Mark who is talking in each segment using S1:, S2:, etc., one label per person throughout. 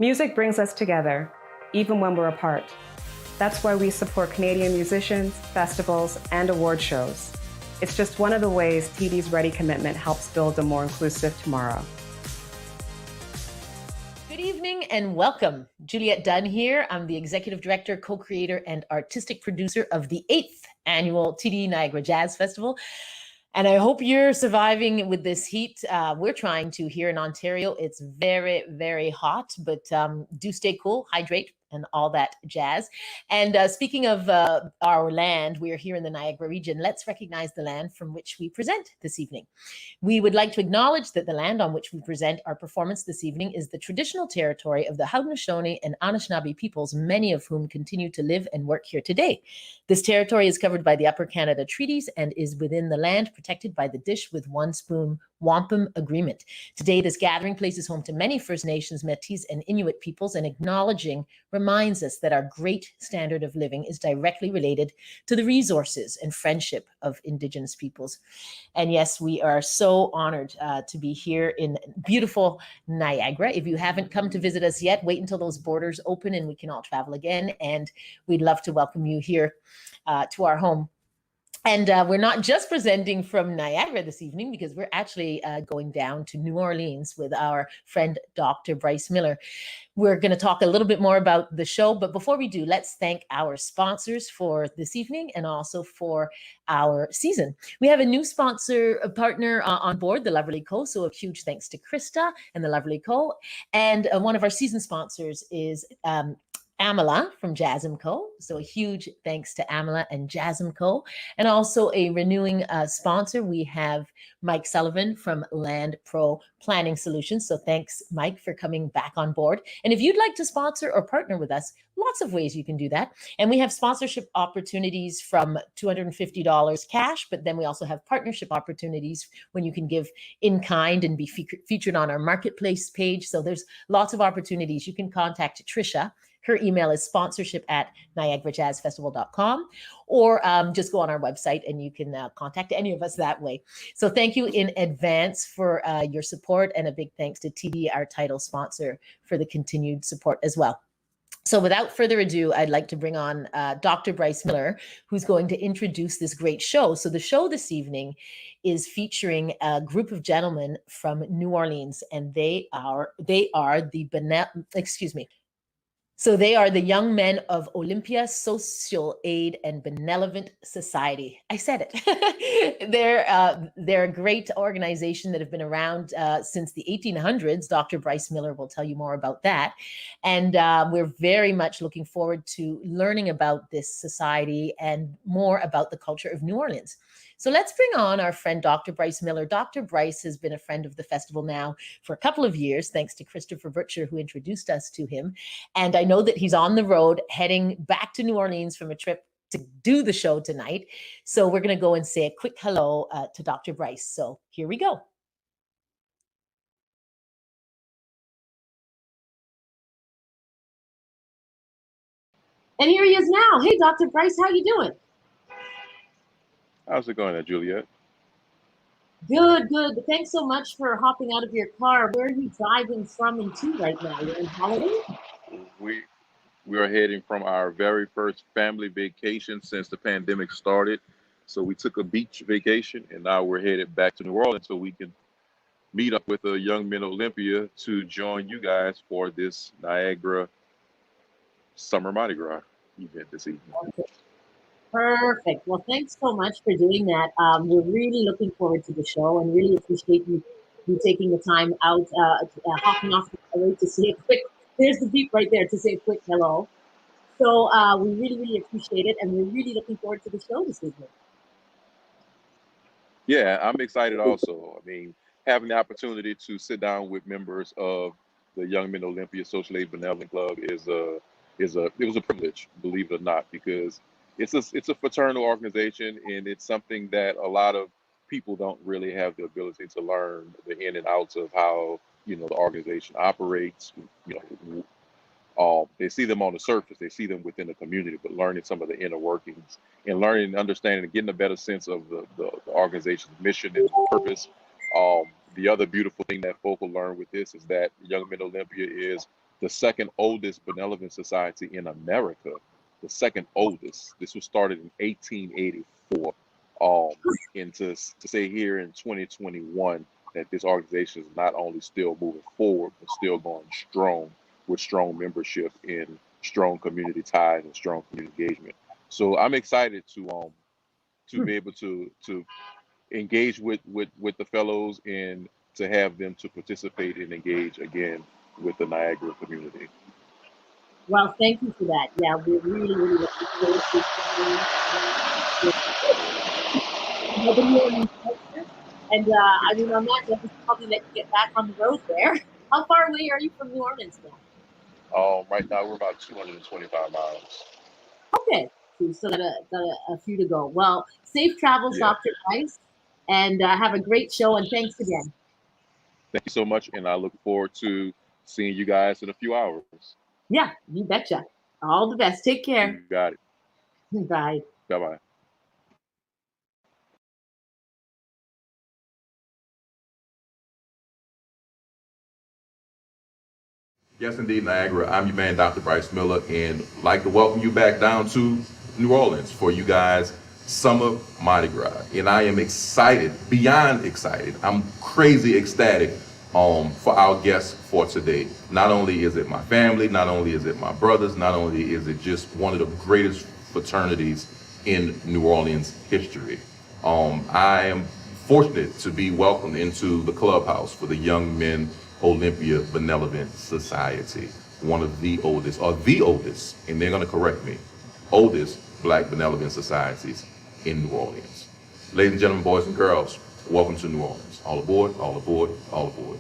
S1: Music brings us together, even when we're apart. That's why we support Canadian musicians, festivals, and award shows. It's just one of the ways TD's Ready commitment helps build a more inclusive tomorrow.
S2: Good evening and welcome. Juliette Dunn here. I'm the Executive Director, Co-Creator, and Artistic Producer of the 8th Annual TD Niagara Jazz Festival. And I hope you're surviving with this heat. We're trying to here in Ontario. It's very, very hot, but do stay cool, hydrate, and all that jazz. And speaking of our land, we are here in the Niagara region. Let's recognize the land from which we present this evening. We would like to acknowledge that the land on which we present our performance this evening is the traditional territory of the Haudenosaunee and Anishinaabe peoples, many of whom continue to live and work here today. This territory is covered by the Upper Canada Treaties and is within the land protected by the Dish with One Spoon Wampum Agreement. Today, this gathering place is home to many First Nations, Métis, and Inuit peoples, and acknowledging reminds us that our great standard of living is directly related to the resources and friendship of Indigenous peoples. And yes, we are so honored to be here in beautiful Niagara. If you haven't come to visit us yet, wait until those borders open and we can all travel again. And we'd love to welcome you here to our home. And we're not just presenting from Niagara this evening, because we're actually going down to New Orleans with our friend, Dr. Brice Miller. We're going to talk a little bit more about the show. But before we do, let's thank our sponsors for this evening and also for our season. We have a new sponsor, a partner on board, the Lovely Co. So a huge thanks to Krista and the Lovely Co. And one of our season sponsors is Amala from Jasm Co. So a huge thanks to Amala and Jasm Co. And also a renewing sponsor, we have Mike Sullivan from Land Pro Planning Solutions. So thanks, Mike, for coming back on board. And if you'd like to sponsor or partner with us, lots of ways you can do that. And we have sponsorship opportunities from $250 cash, but then we also have partnership opportunities when you can give in kind and be featured on our marketplace page. So there's lots of opportunities. You can contact Trisha. Her email is sponsorship@niagarajazzfestival.com, or just go on our website and you can contact any of us that way. So thank you in advance for your support, and a big thanks to TD, our title sponsor, for the continued support as well. So without further ado, I'd like to bring on Dr. Brice Miller, who's going to introduce this great show. So the show this evening is featuring a group of gentlemen from New Orleans, and they are the So they are the young men of Olympia Social Aid and Benevolent Society. I said it. They're a great organization that have been around since the 1800s. Dr. Brice Miller will tell you more about that. And we're very much looking forward to learning about this society and more about the culture of New Orleans. So let's bring on our friend, Dr. Brice Miller. Dr. Brice has been a friend of the festival now for a couple of years, thanks to Christopher Butcher, who introduced us to him. And I know that he's on the road heading back to New Orleans from a trip to do the show tonight. So we're going to go and say a quick hello to Dr. Brice. So here we go. And here he is now. Hey, Dr. Brice, how you doing?
S3: How's it going, Juliette?
S2: Good, good. Thanks so much for hopping out of your car. Where are you driving from and to right now? You're in holiday?
S3: We are heading from our very first family vacation since the pandemic started. So we took a beach vacation, and now we're headed back to New Orleans so we can meet up with the Young Men Olympia to join you guys for this Niagara Summer Mardi Gras event this evening.
S2: Okay. Perfect. Well, thanks so much for doing that. We're really looking forward to the show and really appreciate you taking the time out, hopping off the highway to say a quick, there's the beep right there, to say a quick hello. So we really, really appreciate it, and we're really looking forward to the show this evening.
S3: Yeah, I'm excited also. I mean, having the opportunity to sit down with members of the Young Men Olympia Social Aid Benevolent Club it was a privilege, believe it or not, because it's a fraternal organization, and it's something that a lot of people don't really have the ability to learn the in and outs of how, the organization operates. They see them on the surface, they see them within the community, but learning some of the inner workings and learning and understanding and getting a better sense of the organization's mission and purpose. The other beautiful thing that folk will learn with this is that Young Men Olympia is the second oldest benevolent society in America, the second oldest. This was started in 1884. And to say here in 2021 that this organization is not only still moving forward, but still going strong with strong membership and strong community ties and strong community engagement. So I'm excited to be able to engage with the fellows and to have them to participate and engage again with the Niagara community.
S2: Well, thank you for that. Yeah, we're really, really looking forward to and I mean, on that note, we should probably let you get back on the road there. How far away are you from New Orleans now?
S3: Right now we're about 225 miles.
S2: Okay, so you still got a few to go. Well, safe travels,
S3: Yeah.
S2: Dr. Brice, and have a great show, and thanks again.
S3: Thank you so much, and I look forward to seeing you guys in a few hours.
S2: Yeah, you betcha. All the best. Take care.
S3: You got it.
S2: Bye.
S3: Bye-bye.
S4: Yes, indeed, Niagara. I'm your man, Dr. Brice Miller, and like to welcome you back down to New Orleans for you guys' summer Mardi Gras. And I am excited, beyond excited. I'm crazy ecstatic for our guests for today. Not only is it my family, not only is it my brothers, not only is it just one of the greatest fraternities in New Orleans history. I am fortunate to be welcomed into the clubhouse for the Young Men Olympia Benevolent Society, one of the oldest, and they're gonna correct me, oldest Black benevolent societies in New Orleans. Ladies and gentlemen, boys and girls, welcome to New Orleans. All aboard, all aboard, all aboard.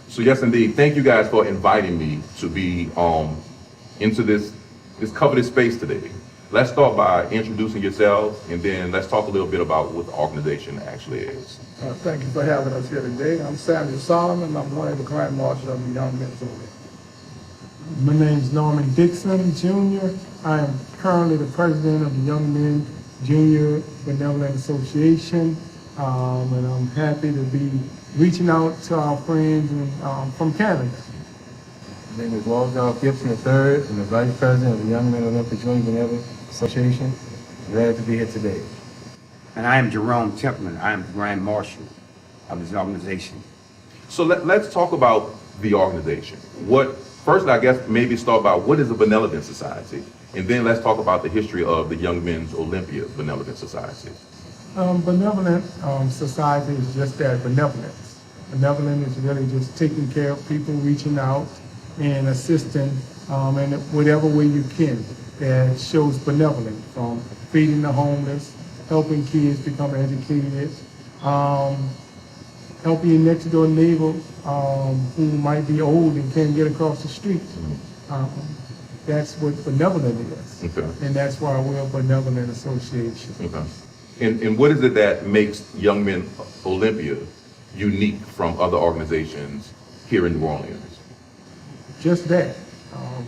S4: So yes, indeed. Thank you guys for inviting me to be into this coveted space today. Let's start by introducing yourselves, and then let's talk a little bit about what the organization actually is.
S5: Thank you for having us here today. I'm Samuel Solomon. I'm one of the Grand Marshals of the Young Men's Olympia.
S6: My name is Norman Dixon, Jr. I am currently the president of the Young Men Junior Benevolent Association, and I'm happy to be reaching out to our friends from Canada.
S7: My name is Walter Gibson III. I'm the Vice President of the Young Men Olympic Junior Benevolent Association. Glad to be here today.
S8: And I am Jerome Templeman. I am the Grand Marshal of this organization.
S4: So let's talk about the organization. First, I guess maybe start by what is a benevolent society, and then let's talk about the history of the Young Men's Olympia Benevolent Society.
S6: Benevolent society is just that, benevolence. Benevolent is really just taking care of people, reaching out and assisting in whatever way you can that shows benevolence, from feeding the homeless, helping kids become educated, helping your next door neighbor who might be old and can't get across the street. That's what benevolent is.
S4: Okay.
S6: And that's why we're a benevolent association.
S4: Okay. And what is it that makes Young Men Olympia unique from other organizations here in New Orleans?
S6: Just that,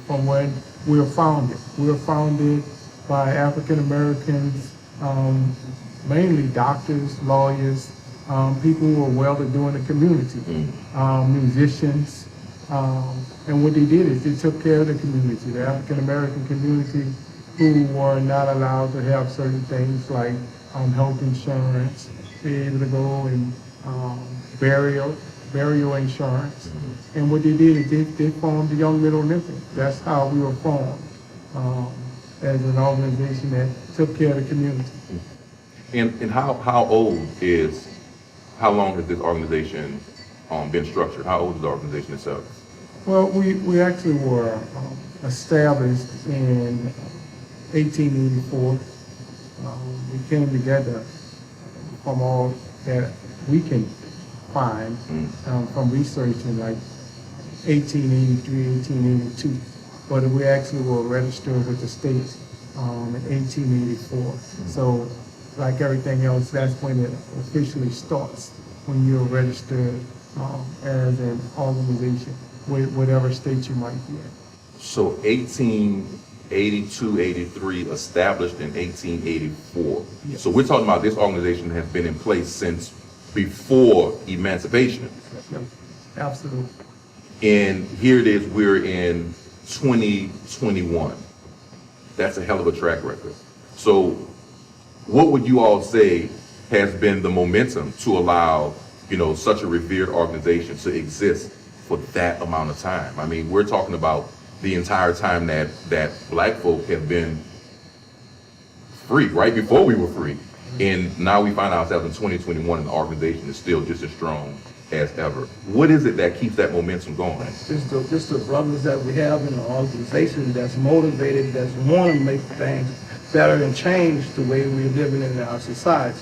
S6: from when we were founded. We were founded by African Americans, mainly doctors, lawyers, people who were well-to-do in the community, musicians, and what they did is they took care of the community, the African-American community, who were not allowed to have certain things like health insurance, be able to go and burial insurance. And what they did is they formed the Young Men Olympic. That's how we were formed, as an organization that took care of the community.
S4: And how long has this organization been structured? How old is the organization itself?
S6: Well, we actually were established in 1884. We came together from all that we can find from researching like 1883, 1882. But we actually were registered with the state in 1884. So like everything else, that's when it officially starts, when you're registered as an organization, with whatever state you might be in.
S4: So 1882, 83, established in 1884.
S6: Yes.
S4: So we're talking about this organization has been in place since before emancipation.
S6: Yep. Absolutely.
S4: And here it is, we're in 2021. That's a hell of a track record. So what would you all say has been the momentum to allow, such a revered organization to exist for that amount of time? I mean, we're talking about the entire time that Black folk have been free, right before we were free. And now we find ourselves in 2021 and the organization is still just as strong as ever. What is it that keeps that momentum going?
S5: Just the brothers that we have in the organization that's motivated, that's want to make things better and change the way we're living in our society.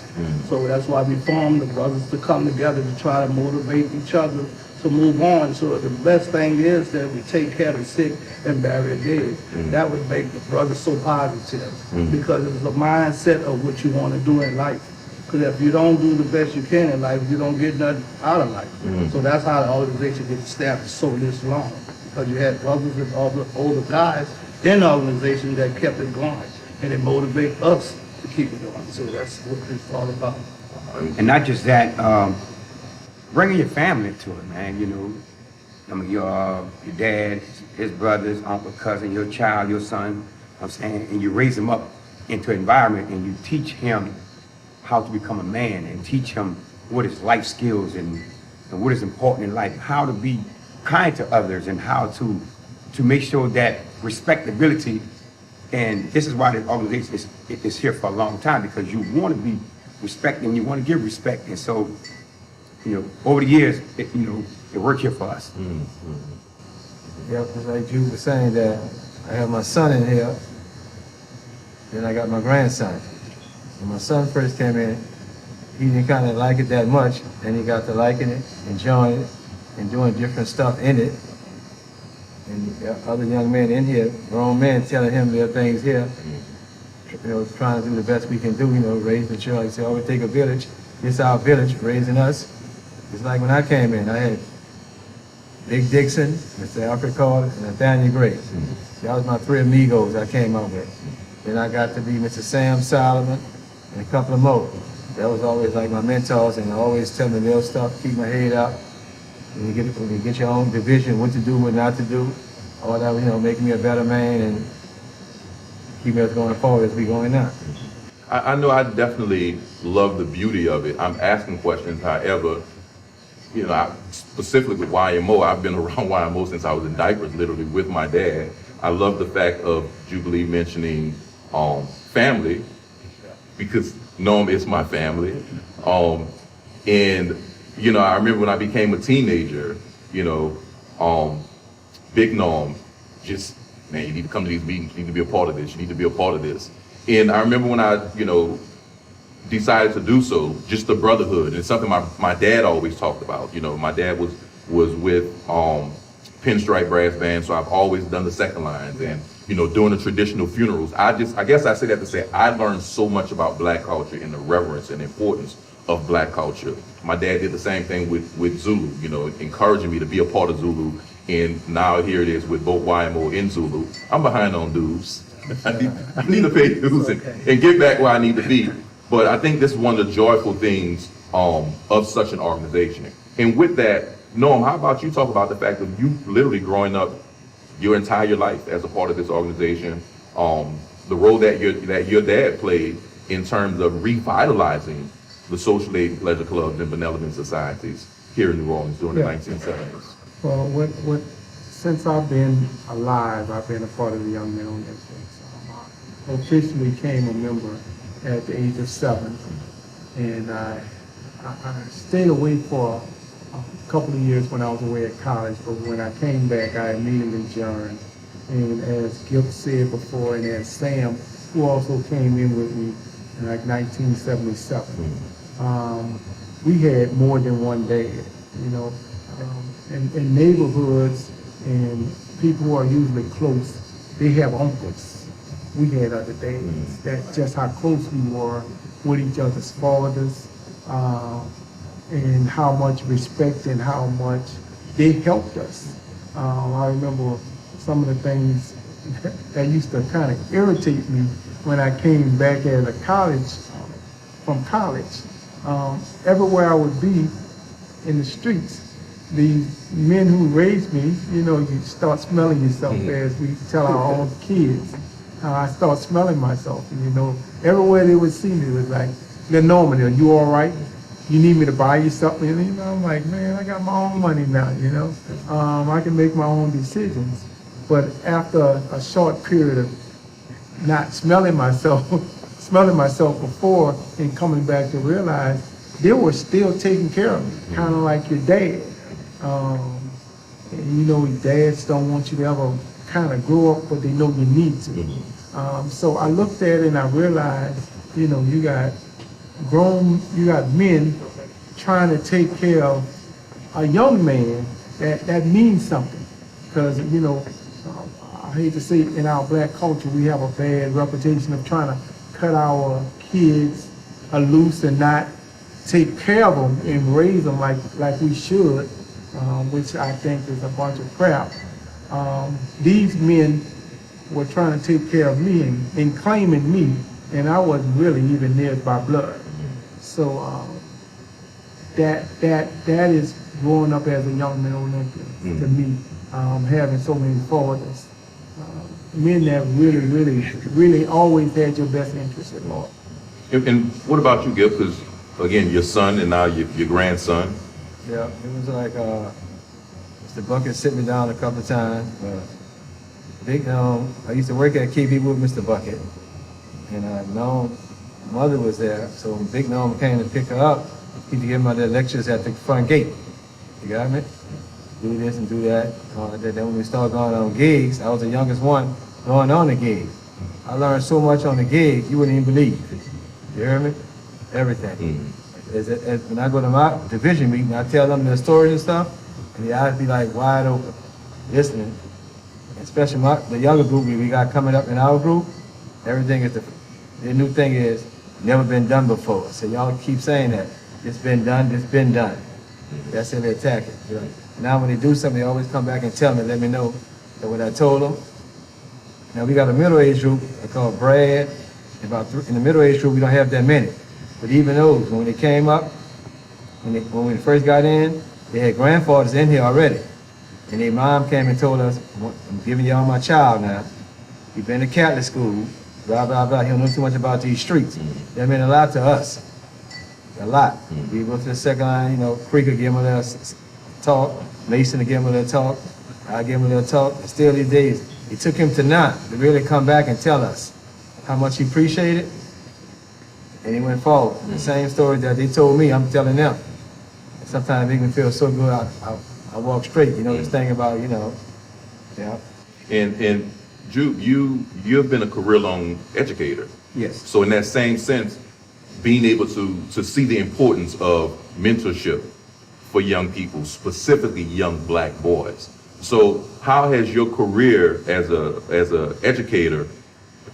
S5: So that's why we formed the brothers to come together to try to motivate each other to move on. So the best thing is that we take care of the sick and bury the dead. That would make the brothers so positive because it's a mindset of what you want to do in life. Because if you don't do the best you can in life, you don't get nothing out of life. So that's how the organization gets established so this long. Because you had brothers and older guys in the organization that kept it going. And it motivates us to keep it going. So that's what it's all about.
S8: And not just that, bringing your family to it, man. I mean, your dad, his brothers, uncle, cousin, your child, your son. I'm saying, and you raise him up into an environment, and you teach him how to become a man, and teach him what is life skills and what is important in life, how to be kind to others, and how to make sure that respectability. And this is why the organization is here for a long time, because you want to be respected and you want to give respect. And so, over the years, it worked here for us.
S7: Yep, it's like Jude was saying that I have my son in here, then I got my grandson. When my son first came in, he didn't kind of like it that much, and he got to liking it, enjoying it, and doing different stuff in it. And other young men in here, grown men, telling him there are things here, trying to do the best we can do, raise the children. Like I say, always take a village. It's our village raising us. It's like when I came in, I had Big Dixon, Mr. Alfred Carter, and Nathaniel Gray. That was my three amigos I came up with. Then I got to be Mr. Sam Solomon and a couple of more. That was always like my mentors, and always tell me little stuff, keep my head up. When you get your own division, what to do, what not to do, all that, making me a better man and keeping us going forward as we going now.
S4: I know I definitely love the beauty of it. I'm asking questions, however, specifically with YMO, I've been around YMO since I was in diapers, literally, with my dad. I love the fact of Jubilee mentioning family, because Norm is my family. And I remember when I became a teenager, Big Norm, just, man, you need to come to these meetings, you need to be a part of this, you need to be a part of this. And I remember when I, decided to do so, just the brotherhood, and it's something my dad always talked about. My dad was with Pinstripe Brass Band, so I've always done the second lines, and doing the traditional funerals. I guess I say that to say I learned so much about Black culture and the reverence and importance of Black culture. My dad did the same thing with Zulu, encouraging me to be a part of Zulu, and now here it is with both YMO and Zulu. I'm behind on dues. I need to pay dues and get back where I need to be. But I think this is one of the joyful things of such an organization. And with that, Noam, how about you talk about the fact of you literally growing up your entire life as a part of this organization, the role that your dad played in terms of revitalizing the social aid pleasure clubs and benevolent societies here in New Orleans during the 1970s.
S6: Well, since I've been alive, I've been a part of the Young Men Olympics. I officially became a member at the age of 7, and I stayed away for a couple of years when I was away at college, but when I came back, I immediately joined. And as Gil said before, and as Sam, who also came in with me in like 1977, we had more than one dad, you know. In neighborhoods and people who are usually close, they have uncles. We had other dads. That's just how close we were with each other's fathers, and how much respect and how much they helped us. I remember some of the things that used to kind of irritate me when I came back as a from college. Everywhere I would be in the streets, the men who raised me, you know, you start smelling yourself, as we tell our own kids. I start smelling myself, and you know, everywhere they would see me, it was like, they're Norman, are you all right? You need me to buy you something? And, you know, I'm like, man, I got my own money now, you know. I can make my own decisions. But after a short period of not smelling myself, smelling myself before and coming back to realize they were still taking care of me, kind of like your dad. And you know, dads don't want you to ever kind of grow up, but they know you need to. So I looked at it and I realized, you know, you got men trying to take care of a young man that means something. Because, you know, I hate to say, in our black culture, we have a bad reputation of trying to cut our kids loose and not take care of them and raise them like we should, which I think is a bunch of crap. These men were trying to take care of me and claiming me, and I wasn't really even theirs by blood. So that is growing up as a young man Olympian to me, having so many fathers, men that really always had your best interest at heart.
S4: And what about you, Gil? Because again, your son and now your grandson.
S7: Yeah, it was like Mr. Bucket sit me down a couple of times. Big Gnome, I used to work at KB with Mr. Bucket, and Gnome mother was there, so when Big Gnome came to pick her up, he'd give her the lectures at the front gate. You got me? Do this and do that. Then when we started going on gigs, I was the youngest one going on the gig. I learned so much on the gig, you wouldn't even believe. You hear me? Everything. When I go to my division meeting, I tell them the stories and stuff, and the eyes be like wide open, listening. Especially the younger group we got coming up in our group, everything is the new thing is never been done before. So y'all keep saying that. It's been done, it's been done. That's how they attack it. You know? Now when they do something, they always come back and tell me, let me know that what I told them. Now we got a middle age group called Brad. In the middle age group, we don't have that many. But even those, when they came up, when we first got in, they had grandfathers in here already. And their mom came and told us, I'm giving y'all my child now. He's been to Catholic school, blah, blah, blah. He don't know too much about these streets. That meant a lot to us. A lot. We go to the second line, you know, Creeker give him a little talk, Mason to give him a little talk, I give him a little talk. And still these days, it took him to to really come back and tell us how much he appreciated. And he went forward. The same story that they told me, I'm telling them. And sometimes it makes me feel so good, I walk straight. You know, this thing about, you know, yeah.
S4: And Jude, you've been a career-long educator.
S8: Yes.
S4: So in that same sense, being able to see the importance of mentorship for young people, specifically young black boys. So how has your career as a educator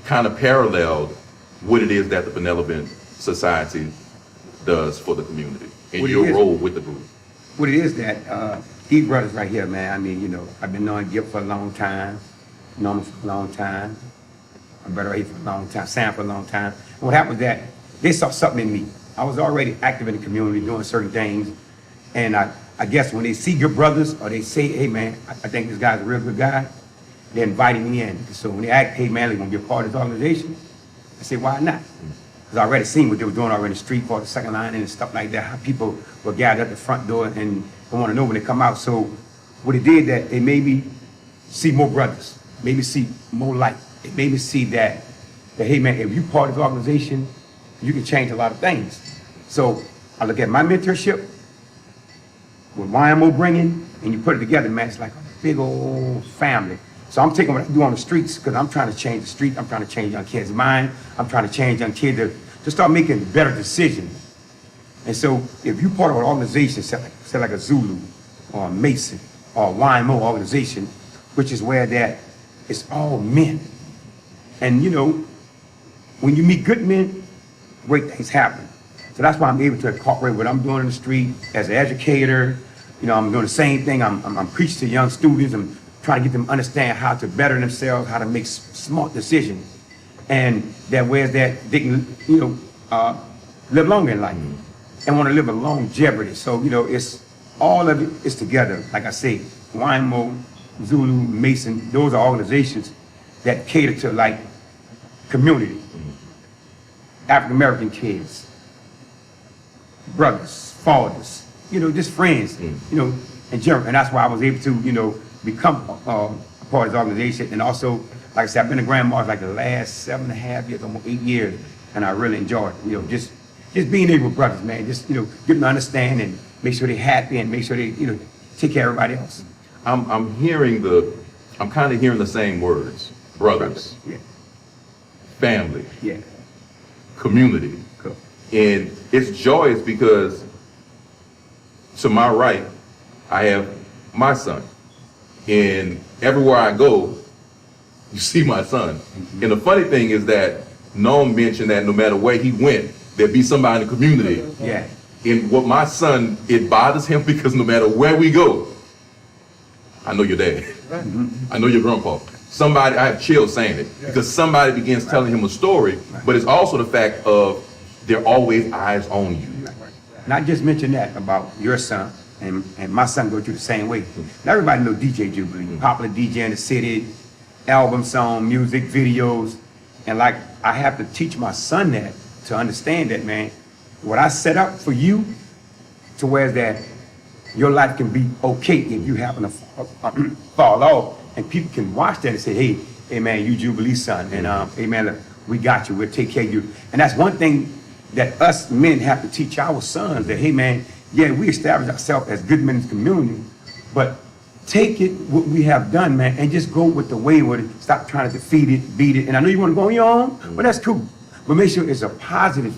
S4: kind of paralleled what it is that the Benevolent Society does for the community and your role with the group?
S8: What it is that these brothers right here, man, I mean, you know, I've been knowing Gil for a long time, Norman for a long time, my brother right here for a long time, Sam for a long time. And what happened was that they saw something in me. I was already active in the community doing certain things. And I guess when they see good brothers or they say, hey man, I think this guy's a real good guy, they invited me in. So when they ask, hey man, they want to be a part of this organization, I say, why not? Because I already seen what they were doing already in the street for the second line and stuff like that, how people were gathered at the front door and they want to know when they come out. So what it did that it made me see more brothers, made me see more light. It made me see that hey man, if you part of the organization, you can change a lot of things. So I look at my mentorship with YMO bringing, and you put it together, man, it's like a big old family. So I'm taking what I do on the streets because I'm trying to change the street. I'm trying to change young kids' mind. I'm trying to change young kids to start making better decisions. And so if you part of an organization, say like a Zulu or a Mason or a YMO organization, which is where that it's all men. And you know, when you meet good men, great things happen. So that's why I'm able to incorporate what I'm doing in the street as an educator. You know, I'm doing the same thing. I'm preaching to young students. I'm trying to get them to understand how to better themselves, how to make smart decisions. And that way that they can, you know, live longer in life and want to live a longevity. So, you know, it's all of it is together. Like I say, YMO, Zulu, Mason, those are organizations that cater to like community, African-American kids, brothers, fathers, you know, just friends, you know, in general. And that's why I was able to, you know, become a part of this organization. And also, like I said, I've been a Grand Marshal like the last 7.5 years, almost 8 years, and I really enjoy it. You know, just being able with brothers, man, just, you know, get them to understand and make sure they're happy and make sure they, you know, take care of everybody else.
S4: I'm kind of hearing the same words. Brothers,
S8: Yeah.
S4: family,
S8: Yeah.
S4: community.
S8: Cool.
S4: And it's joyous because to my right, I have my son. And everywhere I go, you see my son. And the funny thing is that Noam mentioned that no matter where he went, there'd be somebody in the community.
S8: Yeah.
S4: And what my son, it bothers him because no matter where we go, I know your dad. I know your grandpa. Somebody, I have chills saying it, because somebody begins telling him a story, but it's also the fact of there are always eyes on you.
S8: Not just mention that about your son, and my son go through the same way. Now everybody know DJ Jubilee, popular DJ in the city, album song, music, videos, and like I have to teach my son that to understand that, man, what I set up for you to where that your life can be okay if you happen to fall off, and people can watch that and say, hey man, you Jubilee son, and hey man, look, we got you, we'll take care of you. And that's one thing that us men have to teach our sons, that hey man, yeah, we establish ourselves as good men in the community, but take it, what we have done, man, and just go with the way with it. Stop trying to defeat it, beat it. And I know you want to go on your own, but that's cool. But make sure it's a positive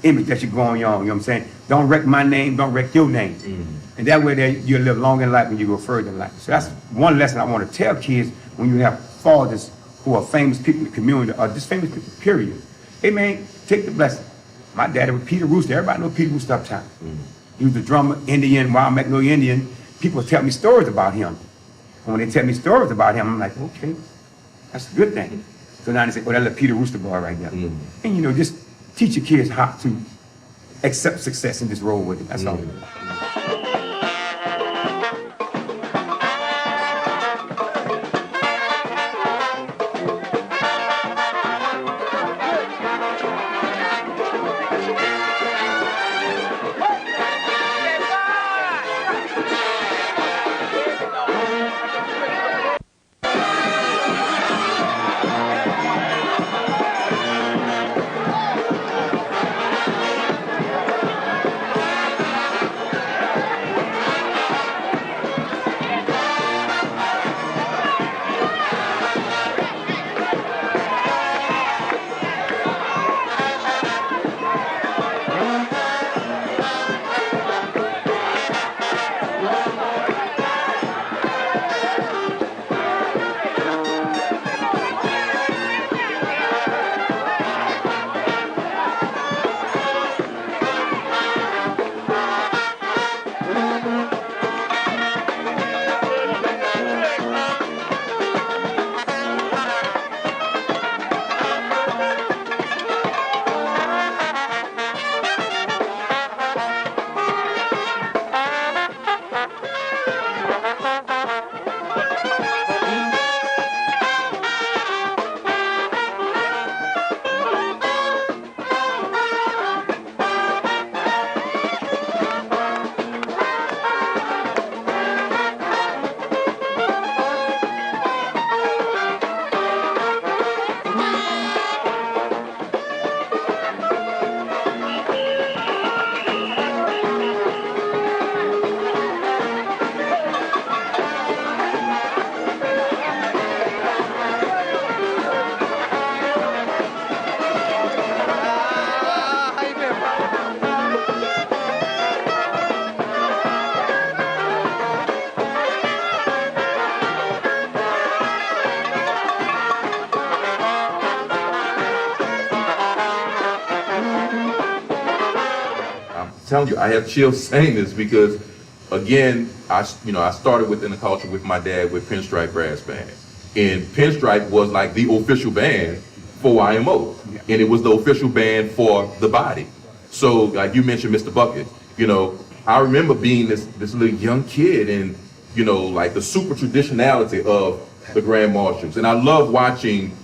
S8: image that you go on your own, you know what I'm saying? Don't wreck my name, don't wreck your name. And that way that you'll live longer in life when you go further in life. So that's one lesson I want to tell kids when you have fathers who are famous people in the community, or just famous people, period. Hey man, take the blessing. My daddy was Peter Rooster. Everybody know Peter Rooster uptown. He was the drummer, Indian, Wild Magnolia Indian. People tell me stories about him. And when they tell me stories about him, I'm like, okay, that's a good thing. So now they say, oh, that's a Peter Rooster boy right there. And you know, just teach your kids how to accept success and just roll with it. That's all.
S4: telling you, I have chills saying this because, again, I started within the culture with my dad with Pinstripe Brass Band. And Pinstripe was like the official band for YMO. And it was the official band for the body. So, like you mentioned, Mr. Bucket, I remember being this little young kid and, like the super traditionality of the Grand Marshals. And I love watching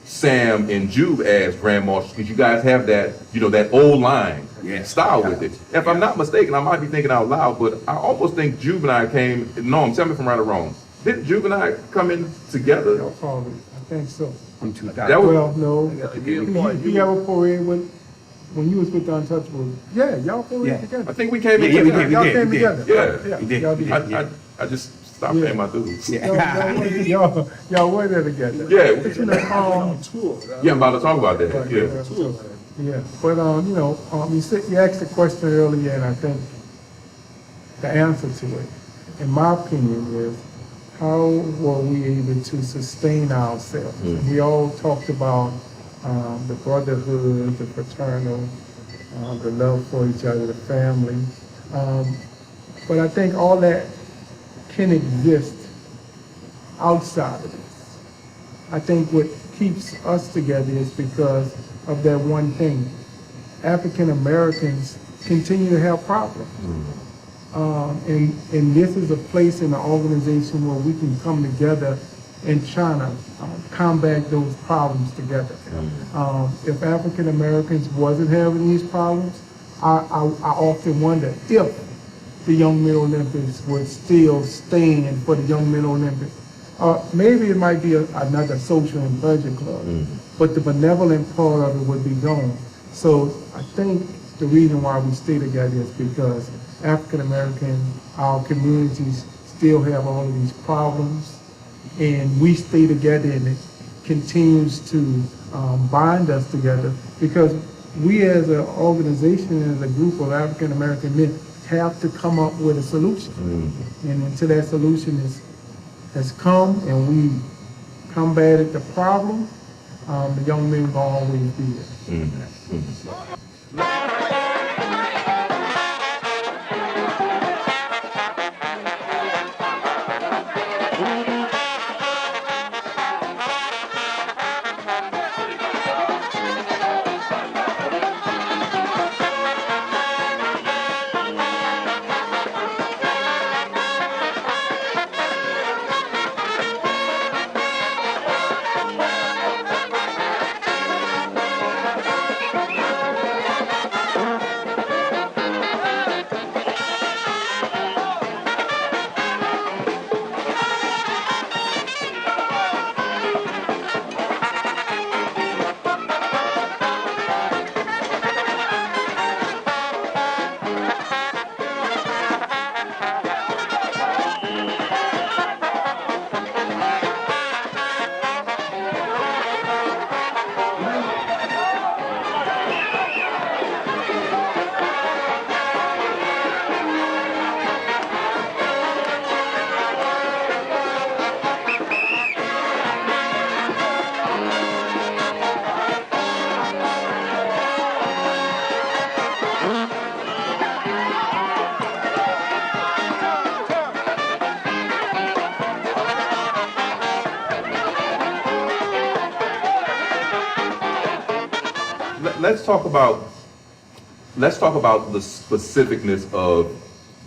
S4: Sam and Jube as Grand Marshals because you guys have that, that old line style with it. If I'm not mistaken, I might be thinking out loud, but I almost think Jube and I came, no, tell me if I'm right or wrong. Didn't Jube and I come in together?
S6: Y'all probably, I think so.
S8: From 2000.
S4: That was,
S6: Well, no. You have a parade when you was with the Untouchables. Yeah, y'all parade together.
S4: I think we came in
S8: Yeah, we
S4: together.
S8: did.
S6: Y'all came together.
S4: Yeah.
S8: We did.
S6: Y'all did.
S4: I just stopped paying my dues.
S6: Y'all were there together.
S4: Yeah.
S6: But
S4: Yeah, I'm about to talk about that.
S6: Yeah, but you asked the question earlier, and I think the answer to it, in my opinion, is how were we able to sustain ourselves? We all talked about the brotherhood, the fraternal, the love for each other, the family. But I think all that can exist outside of this. I think what keeps us together is because of that one thing. African Americans continue to have problems. And this is a place in the organization where we can come together and try to combat those problems together. If African Americans wasn't having these problems, I often wonder if the Young Men Olympics would still stand for the Young Men Olympics. Maybe it might be another social and pleasure club, but the benevolent part of it would be gone. So I think the reason why we stay together is because African American, our communities still have all of these problems, and we stay together, and it continues to bind us together because we as an organization, as a group of African American men, have to come up with a solution. And until that solution has come and we combated the problem, the young men will always be there.
S4: Let's talk about the specificness of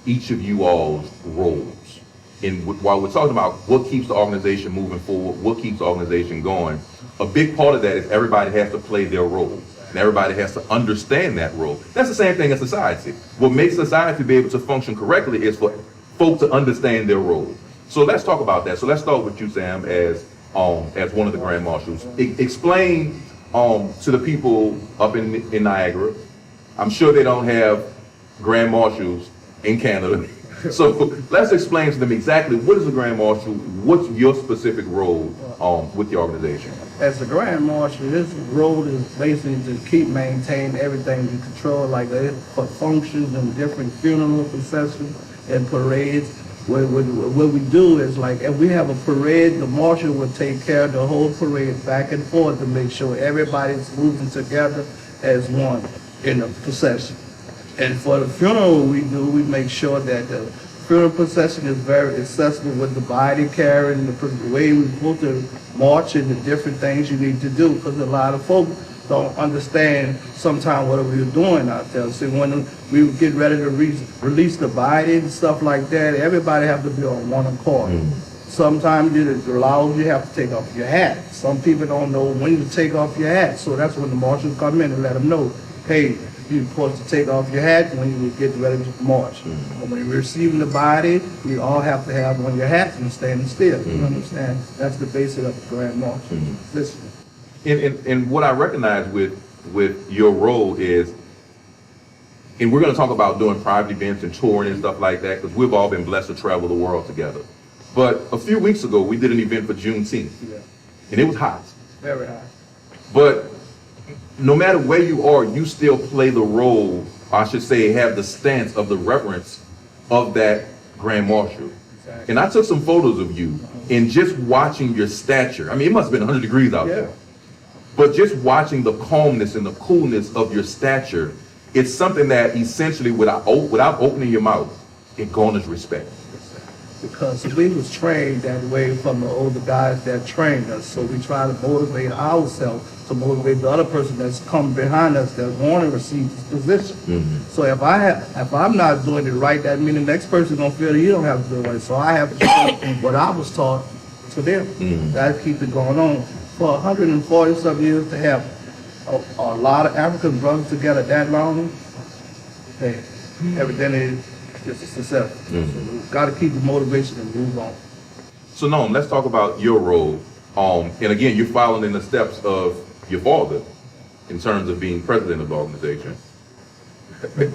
S4: each of you all's roles. And while we're talking about what keeps the organization moving forward, what keeps the organization going, a big part of that is everybody has to play their role. And everybody has to understand that role. That's the same thing in society. What makes society be able to function correctly is for folks to understand their role. So let's talk about that. So let's start with you, Sam, as one of the Grand Marshals. Explain to the people up in Niagara. I'm sure they don't have Grand Marshals in Canada. So let's explain to them exactly what is a Grand Marshal, what's your specific role with the organization?
S5: As a Grand Marshal, this role is basically to maintain everything in control, like for functions and different funeral processions and parades. What we do is, like, if we have a parade, the marshal will take care of the whole parade back and forth to make sure everybody's moving together as one in the procession. And for the funeral we make sure that the funeral procession is very accessible with the body carrying, the way we're supposed to march and the different things you need to do, because a lot of folks don't understand sometimes what we were doing out there. So when we were getting ready to release the body and stuff like that, everybody have to be on one accord. Sometimes it allows you have to take off your hat. Some people don't know when to take off your hat, so that's when the marshals come in and let them know, hey, you're supposed to take off your hat when you get ready to march. But when you're receiving the body, you all have to have on your hats and standing still. You understand? That's the basis of the Grand March. Listen.
S4: And what I recognize with your role is, and we're going to talk about doing private events and touring and stuff like that, because we've all been blessed to travel the world together. But a few weeks ago, we did an event for Juneteenth, and it was hot.
S5: Very hot.
S4: But no matter where you are, you still play the role, I should say, have the stance of the reverence of that Grand Marshal. Exactly. And I took some photos of you, and just watching your stature, I mean, it must have been 100 degrees out there. But just watching the calmness and the coolness of your stature, it's something that essentially, without opening your mouth, it garners respect.
S5: Because we was trained that way from the older guys that trained us. So we try to motivate ourselves to motivate the other person that's come behind us that want to receive this position. So if I'm not doing it right, that means the next person gonna feel that you don't have to do it right. So I have to do what I was taught to them. That keep it going on. For 140 some years to have a lot of African brothers together that long, hey, everything is just a success. So we've got to keep the motivation and move on.
S4: So Noam, let's talk about your role. And again, you're following in the steps of your father in terms of being president of the organization.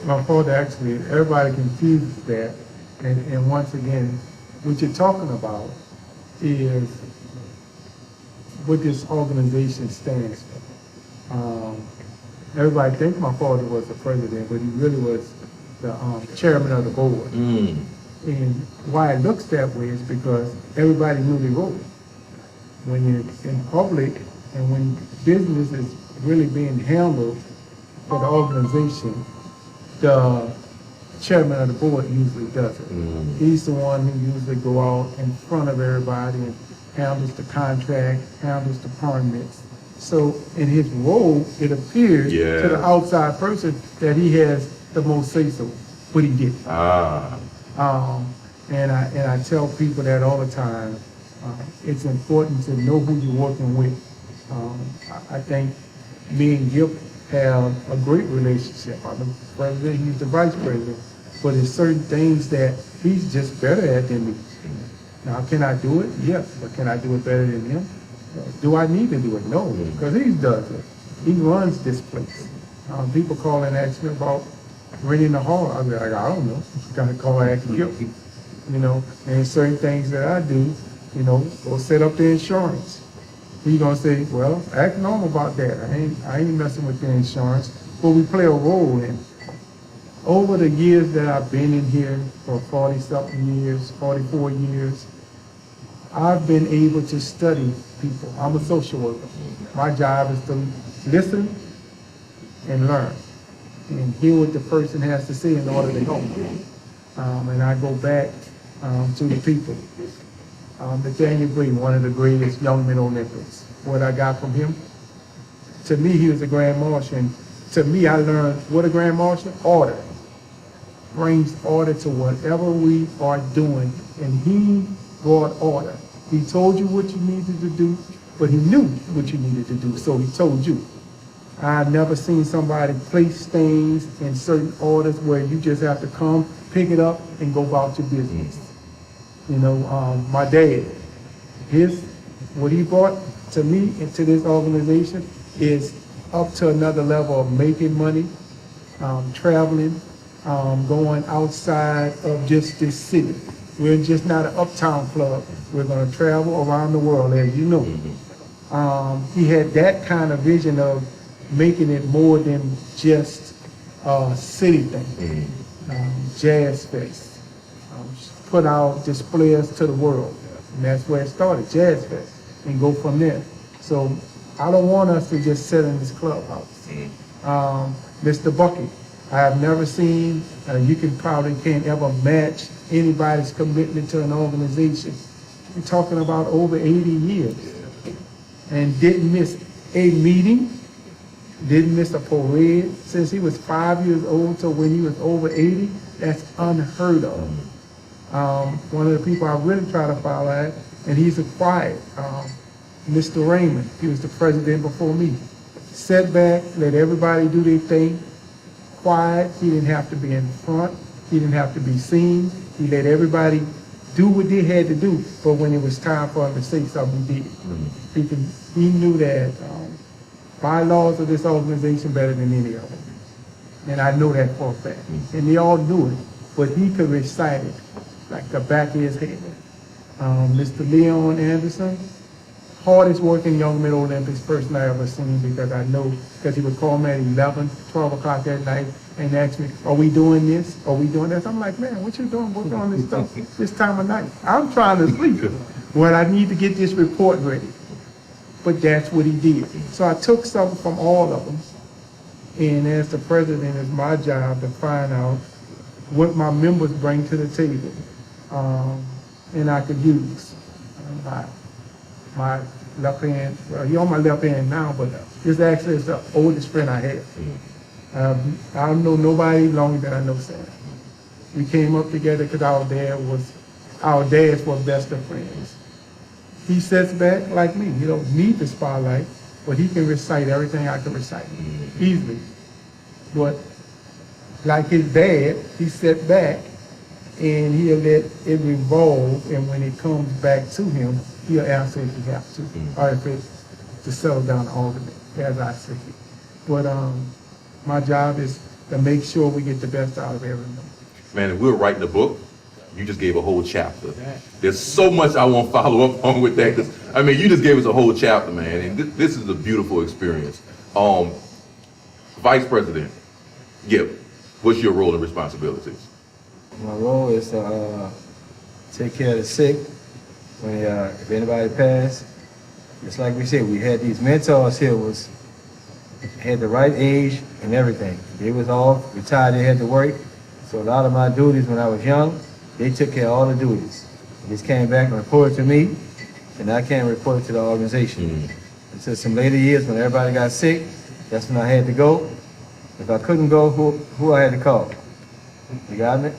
S6: My father actually, everybody confuses that. And once again, what you're talking about is what this organization stands for. Everybody thinks my father was the president, but he really was the chairman of the board. And why it looks that way is because everybody knew the role. When you're in public and when business is really being handled for the organization, the chairman of the board usually does it. He's the one who usually go out in front of everybody and handles the contract, handles the permits. So in his role, it appears to the outside person that he has the most say-so, but he didn't. And I tell people that all the time. It's important to know who you're working with. I think me and Gip have a great relationship. I'm the president, he's the vice president, but there's certain things that he's just better at than me. Now, can I do it? Yes, but can I do it better than him? Do I need to do it? No, because he does it. He runs this place. People call and ask me about renting the hall. I'll be like, I don't know. Got to call and ask Gip. You know, and certain things that I do, you know, go set up the insurance. He's gonna say, well, act normal about that. I ain't messing with the insurance, but we play a role in. Over the years that I've been in here for 40-something years, 44 years, I've been able to study people. I'm a social worker. My job is to listen and learn and hear what the person has to say in order to help. And I go back to the people. Nathaniel Green, one of the greatest young men Olympics. What I got from him, to me, he was a Grand Marshal. And to me, I learned what a Grand Marshal, order. Brings order to whatever we are doing. And he brought order. He told you what you needed to do, but he knew what you needed to do, so he told you. I've never seen somebody place things in certain orders where you just have to come, pick it up, and go about your business. You know, my dad, what he brought to me into this organization is up to another level of making money, traveling, going outside of just this city. We're just not an uptown club. We're going to travel around the world, as you know. He had that kind of vision of making it more than just a city thing. Jazz Fest. Put out displays to the world. And that's where it started, Jazz Fest, and go from there. So I don't want us to just sit in this clubhouse. Mr. Bucky, I have never seen, you can't ever match anybody's commitment to an organization. We're talking about over 80 years. And didn't miss a meeting, didn't miss a parade since he was 5 years old to when he was over 80. That's unheard of. One of the people I really try to follow at, and he's a quiet, Mr. Raymond. He was the president before me. Sat back, let everybody do their thing. Quiet, he didn't have to be in front. He didn't have to be seen. He let everybody do what they had to do, but when it was time for him to say something, he did. He knew that bylaws of this organization better than any of them. And I know that for a fact. And they all knew it, but he could recite it like the back of his head. Mr. Leon Anderson, hardest working young men Olympics person I ever seen, because I know, because he would call me at 11, 12 o'clock that night and ask me, are we doing this? Are we doing this? I'm like, man, what you doing working on this stuff this time of night? I'm trying to sleep. Well, I need to get this report ready. But that's what he did. So I took something from all of them, and as the president, it's my job to find out what my members bring to the table, and I could use my left hand. Well, he's on my left hand now, but this actually is the oldest friend I have. I don't know nobody longer than I know Sam. We came up together because our dads were best of friends. He sits back like me. He don't need the spotlight, but he can recite everything I can recite easily. But like his dad, he sat back and he'll let it revolve, and when it comes back to him, he'll answer if he has to, or if it's to settle down the argument, as I see it. But my job is to make sure we get the best out of everyone.
S4: Man, if we're writing a book, you just gave a whole chapter. There's so much I want to follow up on with that. 'Cause, I mean, you just gave us a whole chapter, man, and this is a beautiful experience. Vice President Gibb, what's your role and responsibilities?
S7: My role is to take care of the sick. When if anybody passed, just like we said, we had these mentors here had the right age and everything. They was all retired, they had to work. So a lot of my duties when I was young, they took care of all the duties. They just came back and reported to me, and I came and reported to the organization. Until some later years when everybody got sick, that's when I had to go. If I couldn't go, who I had to call? You got me?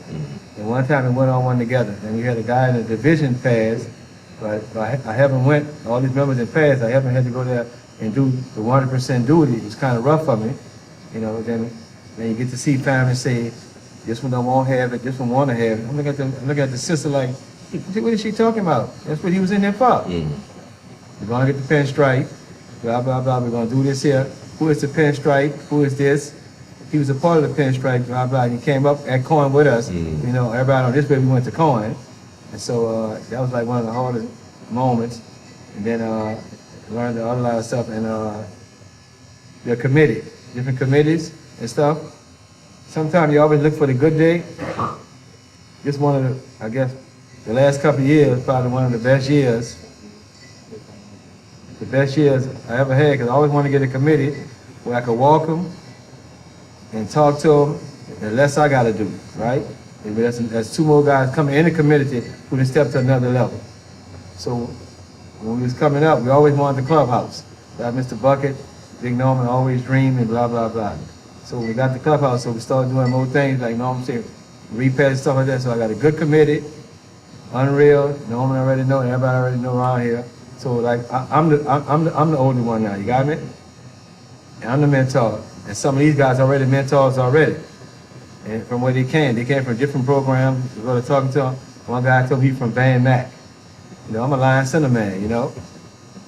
S7: And one time we went on one together. And we had a guy in the division pass, but I haven't went, all these members in pass, I haven't had to go there and do the 100% duty. It was kind of rough for me. You know, then you get to see family say, this one don't want to have it, this one want to have it. I'm looking at the sister like, what is she talking about? That's what he was in there for. We're going to get the pinstripe, blah, blah, blah. We're going to do this here. Who is the pinstripe? Who is this? He was a part of the pinstripe, blah, blah. And he came up at Coin with us. You know, everybody on this way, we went to Coin. And so that was like one of the hardest moments. And then learned a lot of stuff. And they're committed, different committees and stuff. Sometimes you always look for the good day. This one of the, I guess, the last couple of years, probably one of the best years. The best years I ever had, because I always wanted to get a committee where I could walk them and talk to them, the less I got to do, right? And there's two more guys coming in the community who can step to another level. So when we was coming up, we always wanted the clubhouse. That Mr. Bucket, Big Norman always dreamed and blah, blah, blah. So we got the clubhouse, so we started doing more things like Norman said, repair and stuff like that. So I got a good committee, Unreal, Norman already know, everybody already know around here. So like I'm the older one now, you got me? And I'm the mentor. And some of these guys already mentors already. And from where they came from different programs. We go to talking to them. One guy told me he's from Van Mac. You know, I'm a Lion Center man, you know.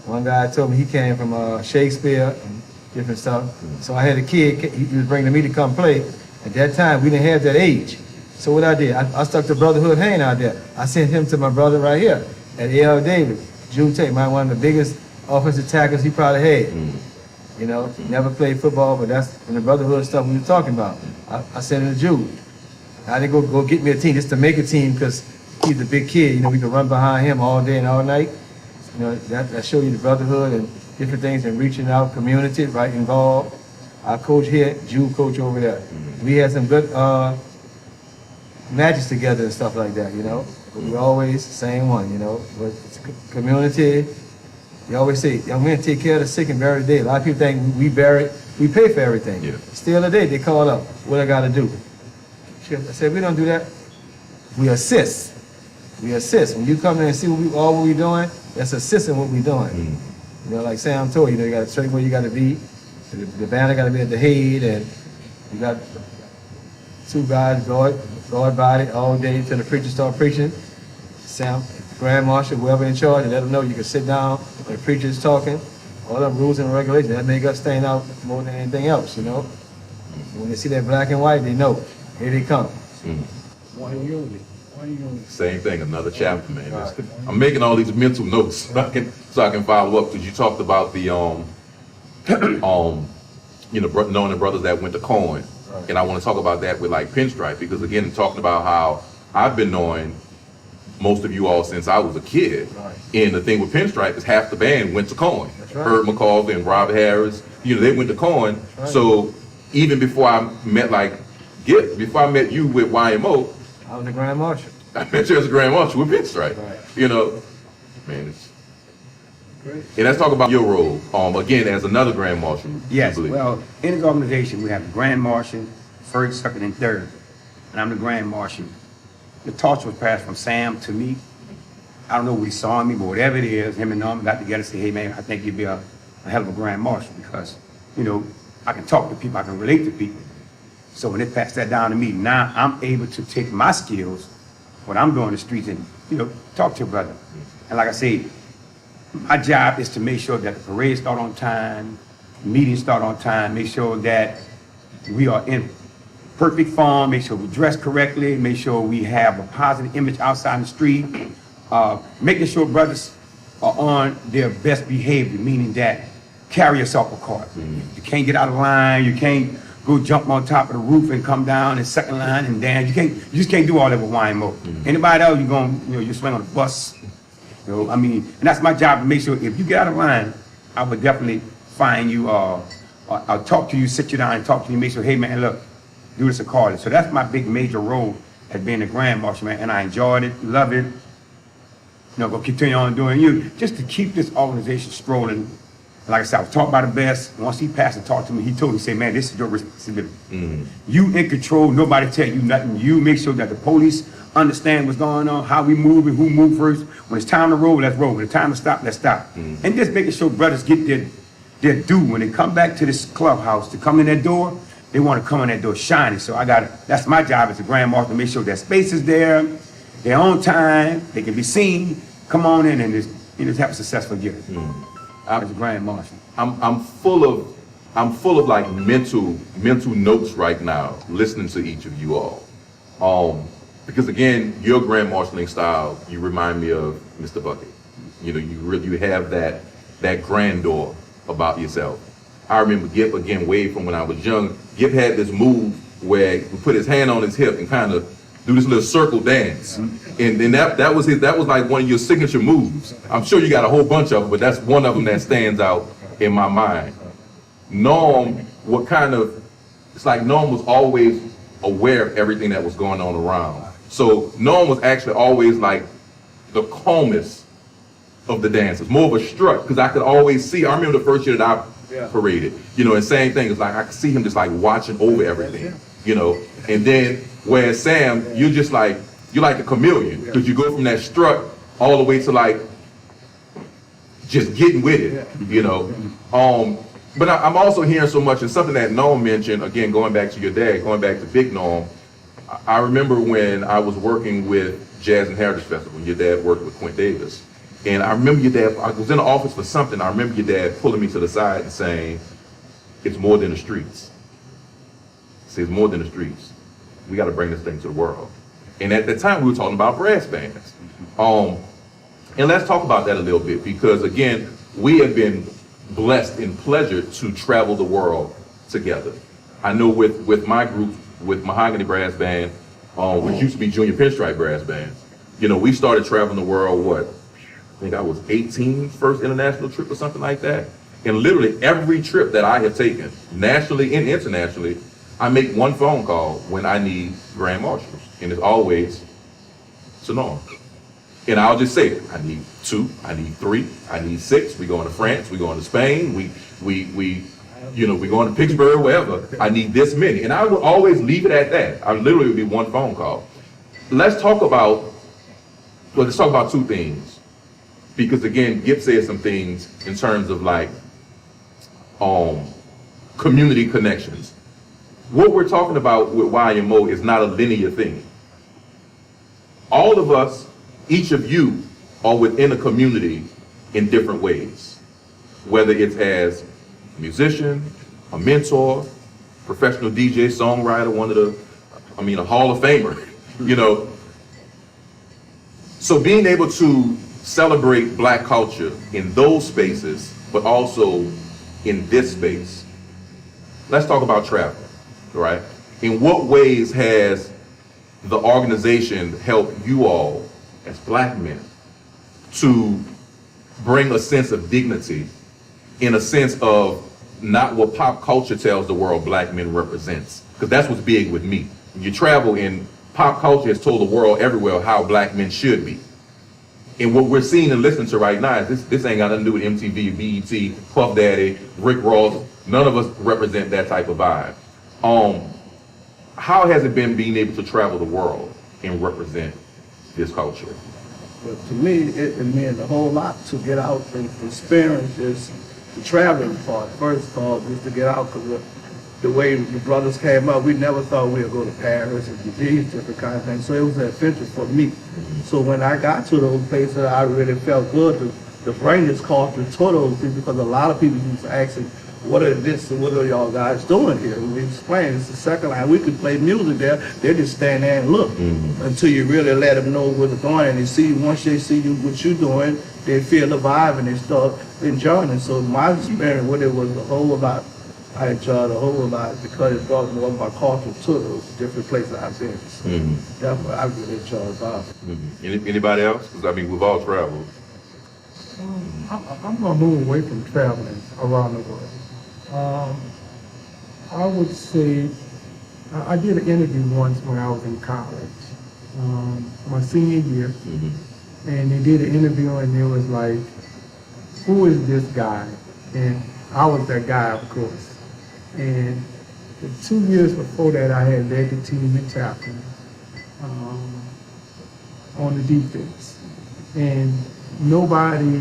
S7: One guy told me he came from Shakespeare and different stuff. So I had a kid, he was bringing me to come play. At that time, we didn't have that age. So what I did, I stuck the Brotherhood hand out there. I sent him to my brother right here at L. Davis. June Tate, one of the biggest offensive tackles he probably had. You know, never played football, but that's in the Brotherhood stuff we were talking about. I sent him to Jude. I didn't go get me a team just to make a team because he's a big kid. You know, we could run behind him all day and all night. You know, that show you the brotherhood and different things and reaching out, community, right, involved. I coach here, Jude coach over there. We had some good matches together and stuff like that, you know. But we always the same one, you know. But it's a community. You always say, young men take care of the sick and bury the dead. A lot of people think we pay for everything.
S4: Yeah.
S7: Still today, they call up, what I gotta do? I said, we don't do that. We assist. We assist. When you come in and see what we're doing, that's assisting what we're doing. You know, like Sam told you, you got a certain way you gotta be. The banner gotta be at the head, and you got 2 guys guard body all day till the preacher start preaching. Sam, Grand Marshal, whoever in charge, and let them know you can sit down when the preacher's talking. All them rules and regulations, that make us stand out more than anything else, you know. When they see that black and white, they know, here they come.
S5: One unity. One unity.
S4: Same thing, another chapter, man. I'm making all these mental notes so I can follow up, because you talked about the you know, knowing the brothers that went to Cohen. And I want to talk about that with like Pinstripe, because again, talking about how I've been knowing most of you all since I was a kid. And the thing with Pinstripe is half the band went to Cohen. Herb McCall and Rob Harris, you know, they went to Cohen. So even before I met before I met you with YMO,
S7: I was the Grand Marshal.
S4: I met you as a Grand Marshal with Pinstripe. You know, man, it's great. And let's talk about your role, again, as another Grand Marshal.
S8: Yes, well, in this organization, we have the Grand Marshal, first, second, and third. And I'm the Grand Marshal. The torch was passed from Sam to me. I don't know what he saw in me, but whatever it is, him and Norman got together and said, hey man, I think you'd be a hell of a Grand Marshal, because, you know, I can talk to people, I can relate to people. So when they passed that down to me, now I'm able to take my skills, what I'm doing in the streets, and, you know, talk to your brother. And like I say, my job is to make sure that the parades start on time, meetings start on time, make sure that we are in perfect form, make sure we dress correctly, make sure we have a positive image outside in the street, making sure brothers are on their best behavior, meaning that carry yourself apart. You can't get out of line, you can't go jump on top of the roof and come down in second line and dance. You just can't do all that with YMO. Anybody else, you swing on the bus. You know, I mean, and that's my job, to make sure if you get out of line, I would definitely find you, I'll talk to you, sit you down and talk to you, make sure, hey man, look, do this accordingly. So that's my big major role as being a Grand Marshal, man, and I enjoyed it, love it. You know, go continue on doing you, just to keep this organization strolling. Like I said, I was talking about the best. Once he passed and talked to me, he told me, he said, man, this is your responsibility. You in control, nobody tell you nothing. You make sure that the police understand what's going on, how we move and who move first. When it's time to roll, let's roll. When it's time to stop, let's stop. And just making sure brothers get their due. When they come back to this clubhouse, to come in that door, they want to come in that door shining. So that's my job as a Grand Marshal, to make sure that space is there, they're on time, they can be seen. Come on in and just have a successful year. As a Grand Marshal.
S4: I'm full of like mental notes right now, listening to each of you all. Because again, your Grand Marshaling style, you remind me of Mr. Bucket. You know, you have that grandeur about yourself. I remember Gip, again, way from when I was young. Gip had this move where he put his hand on his hip and kind of do this little circle dance. And then that was like one of your signature moves. I'm sure you got a whole bunch of them, but that's one of them that stands out in my mind. Norm, it's like Norm was always aware of everything that was going on around. So Norm was actually always like the calmest of the dancers, more of a strut, because I could always see, I remember the first year that I paraded, you know, and same thing, it's like I could see him just like watching over everything, you know. And then whereas Sam, you're like a chameleon, because you go from that strut all the way to like just getting with it, you know. But I'm also hearing so much, and something that Norm mentioned, again, going back to your dad, going back to Big Norm. I remember when I was working with Jazz and Heritage Festival, your dad worked with Quint Davis. And I remember your dad, I was in the office for something, I remember your dad pulling me to the side and saying, it's more than the streets. He says, more than the streets. We got to bring this thing to the world. And at that time, we were talking about brass bands. And let's talk about that a little bit, because again, we have been blessed and pleasured to travel the world together. I know with my group, with Mahogany Brass Band, which used to be Junior Pinstripe Brass Band, you know, we started traveling the world, I think I was 18, first international trip or something like that. And literally every trip that I have taken, nationally and internationally, I make one phone call when I need grand marshals. And it's always Sonoma. And I'll just say it. I need 2, I need 3, I need 6. We going to France, we going to Spain, we going to Pittsburgh, wherever. I need this many. And I would always leave it at that. I literally would be one phone call. Let's talk about 2 things. Because again, Gip said some things in terms of like community connections. What we're talking about with YMO is not a linear thing. All of us, each of you, are within a community in different ways. Whether it's as a musician, a mentor, professional DJ, songwriter, a Hall of Famer, you know. So being able to celebrate Black culture in those spaces, but also in this space. Let's talk about travel, right? In what ways has the organization helped you all as Black men to bring a sense of dignity, in a sense of not what pop culture tells the world Black men represents? Because that's what's big with me. You travel and pop culture has told the world everywhere how Black men should be. And what we're seeing and listening to right now is this ain't got nothing to do with MTV, BET, Puff Daddy, Rick Ross. None of us represent that type of vibe. How has it been being able to travel the world and represent this culture?
S5: But to me, it meant a whole lot to get out and experience this, the traveling part. First of all, just to get out, because the way the brothers came up, we never thought we would go to Paris and do these different kind of things. So it was an adventure for me. So when I got to those places, I really felt good to bring this culture to those people, because a lot of people used to ask me, what are y'all guys doing here? And we explained, it's the second line. We could play music there. They just stand there and look until you really let them know what's going on. And they see, once they see you, what you're doing, they feel the vibe and they start enjoying it. So my experience with it was a whole lot. I enjoyed a whole lot because it brought more of my culture to those different places I've been. That's what I really enjoyed about it.
S4: Anybody else? Because we've all traveled.
S6: I'm going to move away from traveling around the world. I would say I did an interview once when I was in college, my senior year, and they did an interview and it was like, who is this guy? And I was that guy, of course. And the 2 years before that, I had led the team in tackling on the defense. And nobody,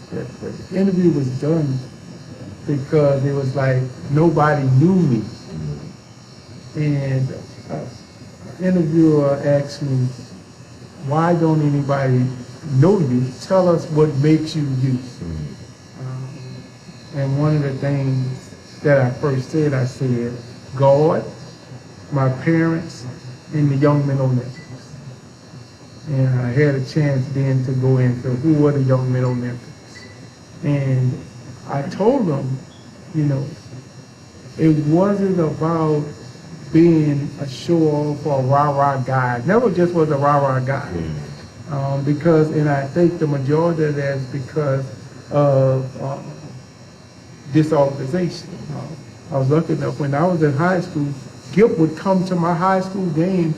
S6: the interview was done because it was like nobody knew me. And an interviewer asked me, why don't anybody know you? Tell us what makes you you. And one of the things that I first said, I said, God, my parents, and the Young Men Olympics. And I had a chance then to go into who were the Young Men Olympics. And I told them, you know, it wasn't about being a show-off or a rah-rah guy. It never just was a rah-rah guy. Because, and I think the majority of that is because of this organization. I was lucky enough when I was in high school, Gip would come to my high school game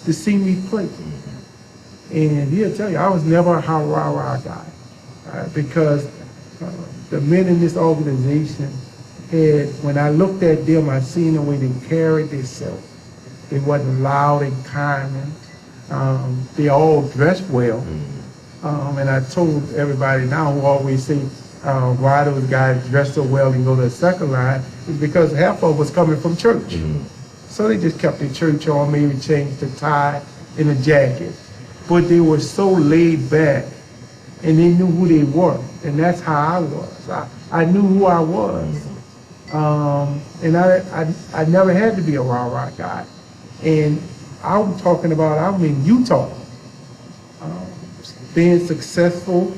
S6: to see me play. And he'll tell you, I was never a rah-rah guy. Because the men in this organization had, when I looked at them, I seen the way they carried themselves. They wasn't loud and kind. They all dressed well. And I told everybody now who always say, why those guys dress so well and go to the second line, is because half of us coming from church. So they just kept their church on, maybe changed the tie and the jacket. But they were so laid back and they knew who they were. And that's how I was. I knew who I was. And I never had to be a rah-rah guy. And I'm talking about, I'm in Utah. Being successful,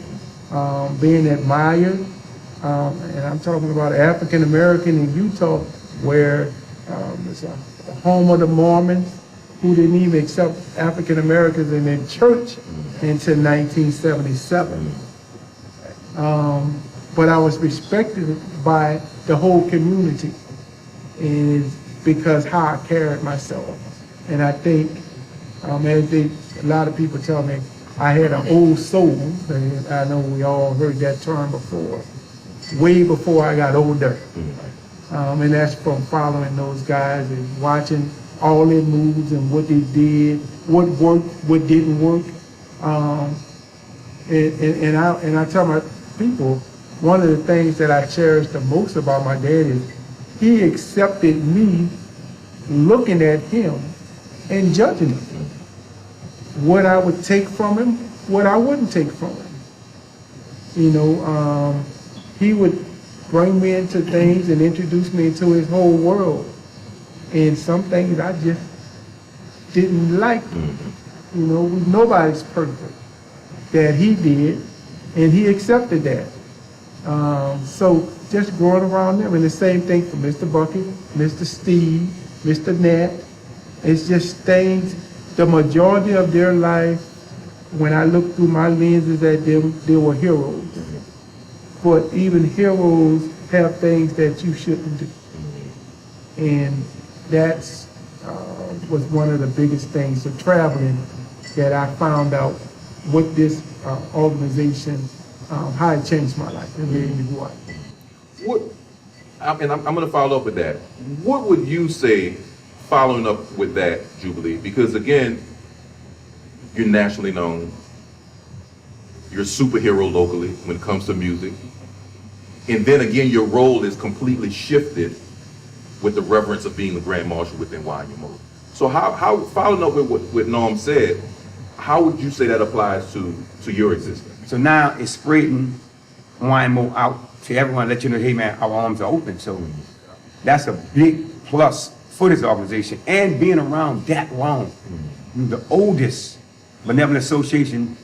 S6: being admired, and I'm talking about African American in Utah, where it's a home of the Mormons, who didn't even accept African Americans in their church until 1977. but I was respected by the whole community, and it's because how I carried myself. And I think, a lot of people tell me I had an old soul, and I know we all heard that term before, way before I got older. And that's from following those guys and watching all their moves and what they did, what worked, what didn't work. And I tell my people, one of the things that I cherish the most about my dad is he accepted me looking at him and judging him. What I would take from him, what I wouldn't take from him. You know, he would bring me into things and introduce me into his whole world. And some things I just didn't like. You know, nobody's perfect. That he did, and he accepted that. So just growing around them, and the same thing for Mr. Bucket, Mr. Steve, Mr. Nat. It's just things, the majority of their life, when I look through my lenses at them, they were heroes. But even heroes have things that you shouldn't do. And that's was one of the biggest things of traveling that I found out what this organization, how it changed my life and made me who I am.
S4: And I'm going to follow up with that. What would you say, following up with that, Jubilee? Because again, you're nationally known. You're a superhero locally when it comes to music. And then again, your role is completely shifted with the reverence of being the Grand Marshal within YMO. So how following up with what Norm said, how would you say that applies to your existence?
S8: So now it's spreading YMO out to everyone, let you know, hey man, our arms are open. So that's a big plus for this organization, and being around that long. The oldest benevolent association,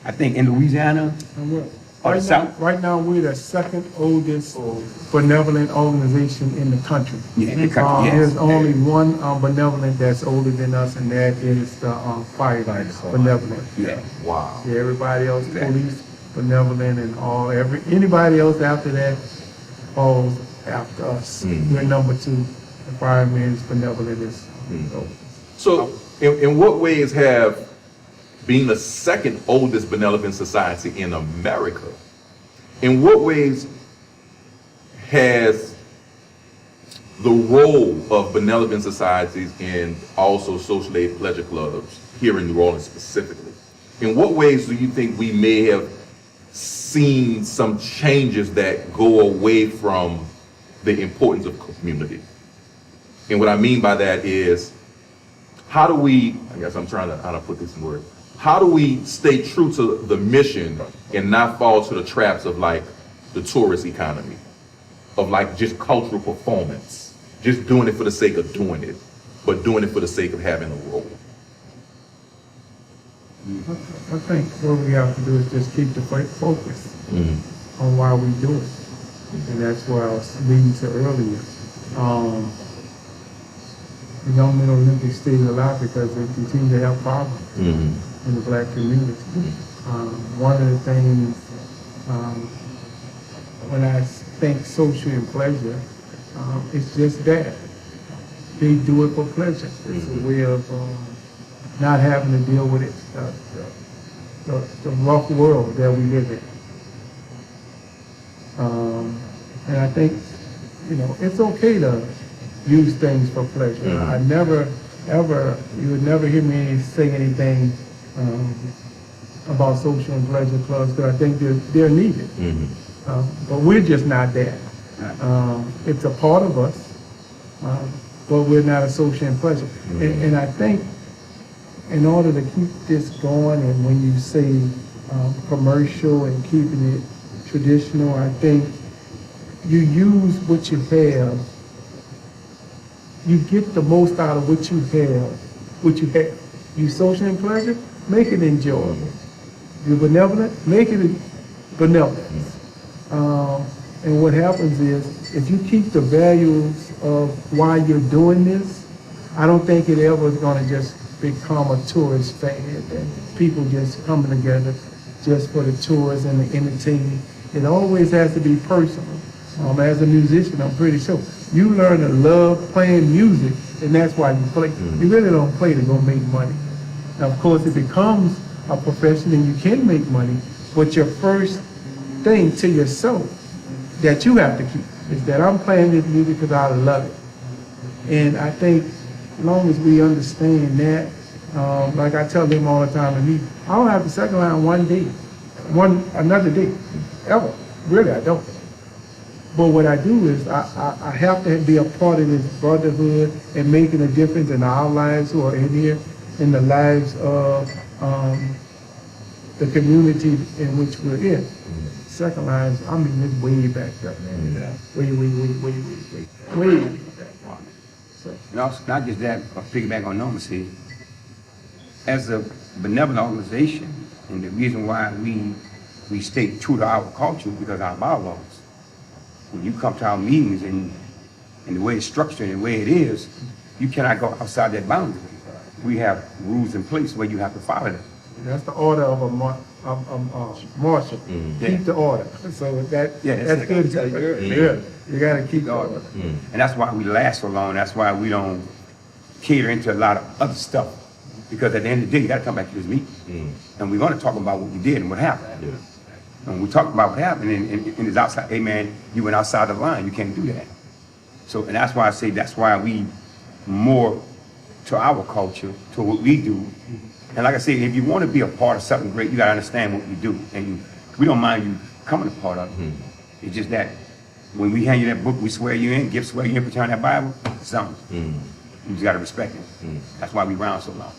S8: I think, in Louisiana or the South.
S6: Right now, we're the second oldest benevolent organization in the country.
S8: Yeah, in the country, yes.
S6: There's only one benevolent that's older than us, and that is the fire benevolent.
S8: Yeah.
S4: Wow.
S6: Yeah, everybody else, police benevolent, and anybody else after that falls after us. We're number 2. The firemen's benevolent is.
S4: So, in what ways have being the second oldest benevolent society in America, in what ways has the role of benevolent societies and also social aid pleasure clubs here in New Orleans specifically, in what ways do you think we may have seen some changes that go away from the importance of community? And what I mean by that is, how do we, I guess I'm trying to, how to put this in words, how do we stay true to the mission and not fall to the traps of like the tourist economy, of like just cultural performance, just doing it for the sake of doing it, but doing it for the sake of having a role?
S6: I think what we have to do is just keep the focus on why we do it. And that's where I was leading to earlier. The Young Men Olympics stays alive because they continue to have problems in the black community. One of the things, when I think social and pleasure, it's just that. They do it for pleasure. It's a way of not having to deal with it, the rough world that we live in. And I think, you know, it's okay to use things for pleasure. I never, ever, you would never hear me say anything about social and pleasure clubs, because I think they're needed. But we're just not that. It's a part of us, but we're not a social and pleasure. And I think in order to keep this going, and when you say commercial and keeping it traditional, I think you use what you have. You get the most out of what you have. You social and pleasure, make it enjoyable. You're benevolent, make it benevolent. And what happens is, if you keep the values of why you're doing this, I don't think it ever is going to just become a tourist fad, and people just coming together just for the tours and the entertainment. It always has to be personal. As a musician, I'm pretty sure. You learn to love playing music, and that's why you play. You really don't play to go make money. Now, of course, it becomes a profession and you can make money, but your first thing to yourself that you have to keep is that I'm playing this music because I love it. And I think as long as we understand that, like I tell them all the time, I don't have the second line another day, ever. Really, I don't. But what I do is I have to be a part of this brotherhood and making a difference in our lives who are in here, in the lives of the community in which we're in. Second line, I mean, it's way back there, man. Yeah. Way back. So.
S8: And also, not just that, but piggyback on normalcy, as a benevolent organization, and the reason why we stay true to our culture because our bylaws. When you come to our meetings and the way it's structured and the way it is, you cannot go outside that boundary. We have rules in place where you have to follow them.
S6: That's the order of a marshal. Keep the order. So that's good. Good. You got to keep the order.
S8: And that's why we last so long. That's why we don't cater into a lot of other stuff. Because at the end of the day, you got to come back to this meeting. And we're going to talk about what we did and what happened. And we talk about what happened, and it's outside. Hey man, you went outside the line. You can't do that. So, and that's why I say that's why we more to our culture, to what we do. And like I said, if you want to be a part of something great, you got to understand what we do. And we don't mind you coming a part of it. It's just that when we hand you that book, we swear you in, gift swear you in, put you on that Bible, it's on. You just got to respect it. That's why we round so long.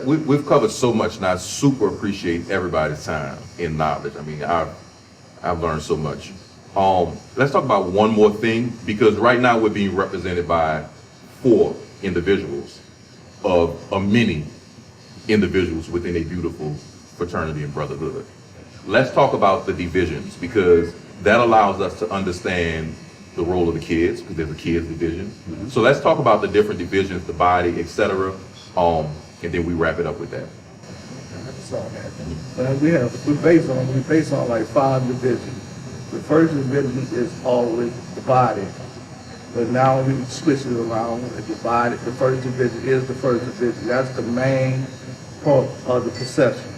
S4: We've covered so much, and I super appreciate everybody's time and knowledge. I mean, I've learned so much. Let's talk about one more thing, because right now we're being represented by 4 individuals of many individuals within a beautiful fraternity and brotherhood. Let's talk about the divisions, because that allows us to understand the role of the kids, because there's a kids division. So let's talk about the different divisions, the body, etc. And then we wrap it up with that.
S5: We base on like 5 divisions. The first division is always the body, but now we switch it around. The body, the first division is the first division. That's the main part of the perception.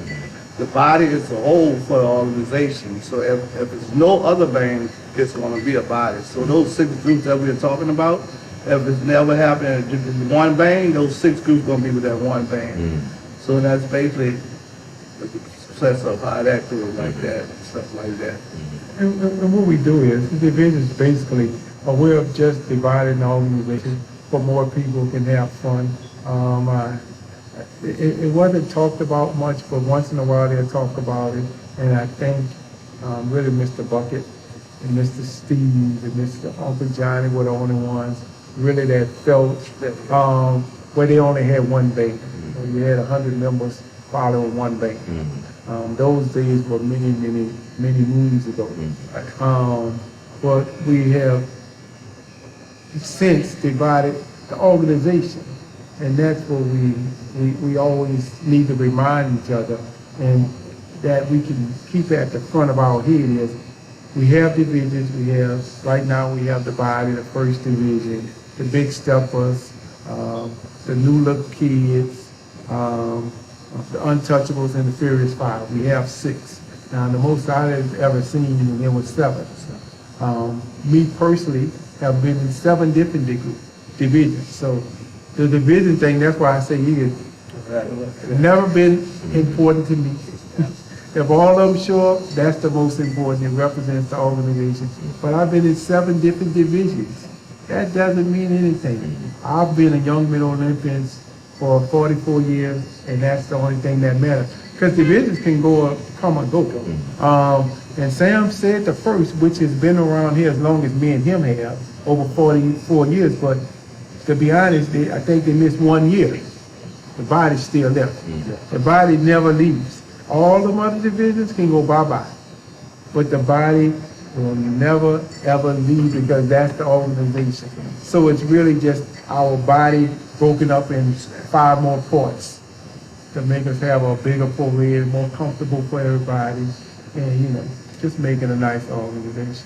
S5: The body is the whole for the organization. So if it's no other band, it's going to be a body. So those 6 groups that we're talking about, if it's never happened in one band, those 6 groups going to be with that one band. So that's basically the success of how that goes like that and stuff like that.
S6: And what we do is, the division is basically a way of just dividing the organization so more people can have fun. It wasn't talked about much, but once in a while they'll talk about it. And I think really Mr. Bucket and Mr. Steve and Mr. Uncle Johnny were the only ones really that felt where they only had one band. You had 100 members following one band. Those days were many moons ago. But we have since divided the organization, and that's what we always need to remind each other, and that we can keep at the front of our head is we have divisions. We have right now we have the body, the first division, the big steppers, the new look kids, the untouchables, and the Furious 5. We have 6. Now the most I have ever seen there was 7. Me personally have been in 7 different divisions. So the division thing, that's why I say it's never been important to me. If all of them show up, that's the most important. It represents the organization. But I've been in 7 different divisions. That doesn't mean anything. I've been a Young Men Olympians for 44 years, and that's the only thing that matters. Because divisions can come and go. And Sam said the first, which has been around here as long as me and him have, over 44 years, but to be honest, I think they missed 1 year. The body's still there. The body never leaves. All the other divisions can go bye-bye, but the body will never, ever leave, because that's the organization. So it's really just our body broken up in 5 more parts to make us have a bigger parade, more comfortable for everybody, and just make it a nice organization.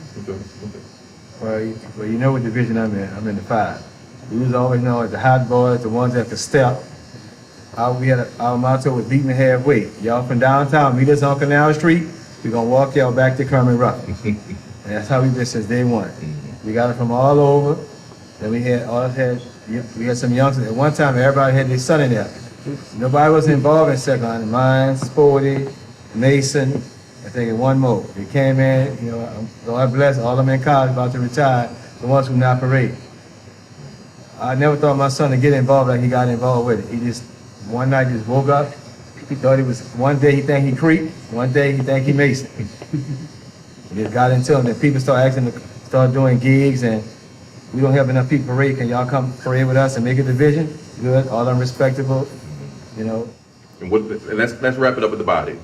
S7: Well, you know what division I'm in. I'm in the 5. We was always known as the hot boys, the ones that could step. Our motto was beating the halfway. Y'all from downtown, meet us on Canal Street. We're gonna walk y'all back to Kermit Ruff. And that's how we've been since day one. We got it from all over. Then we had some youngsters. At one time, everybody had their son in there. Nobody was involved in second. Mine, Sporty, Mason, I think and one more. They came in, you know, God bless all of them in college, about to retire, the ones who not parade. I never thought my son would get involved like he got involved with it. He just, one night just woke up, he thought he was, one day he think he Creek, one day he think he Mason. He just got into him, and people start doing gigs, and we don't have enough people parade. Can y'all come parade with us and make a division? Good, all them respectable, you know.
S4: And let's wrap it up with the body.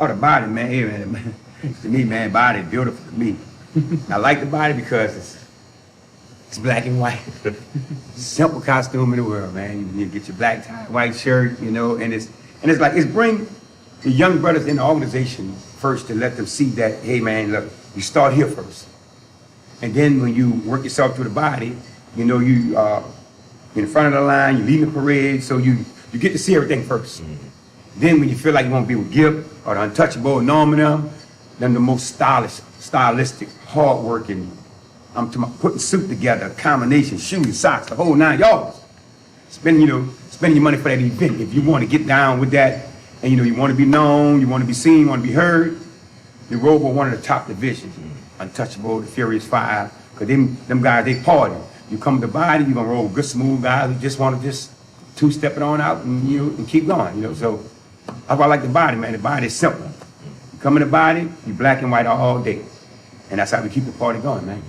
S8: Oh, the body, man. Hey, man. To me, man, body is beautiful to me. I like the body because it's black and white. Simple costume in the world, man. You get your black tie, white shirt, you know, and it's bring the young brothers in the organization first to let them see that, hey, man, look, you start here first. And then when you work yourself through the body, you know, you in front of the line, you lead the parade, so you get to see everything first. Then when you feel like you want to be with Gibb or the Untouchable, Norman, them the most stylistic, hard-working, I'm talking about putting suit together, combination, shoes, socks, the whole 9 yards. Spending your money for that event. If you want to get down with that, and you know you want to be known, you want to be seen, you want to be heard, you roll with one of the top divisions, Untouchable, the Furious 5, because them guys, they party. You come to the body, you're gonna roll with good, smooth guys who just want to just two-step it on out and keep going, you know. So that's why I like the body, man. The body is simple. You come in the body, you black and white all day. And that's how we keep the party going, man.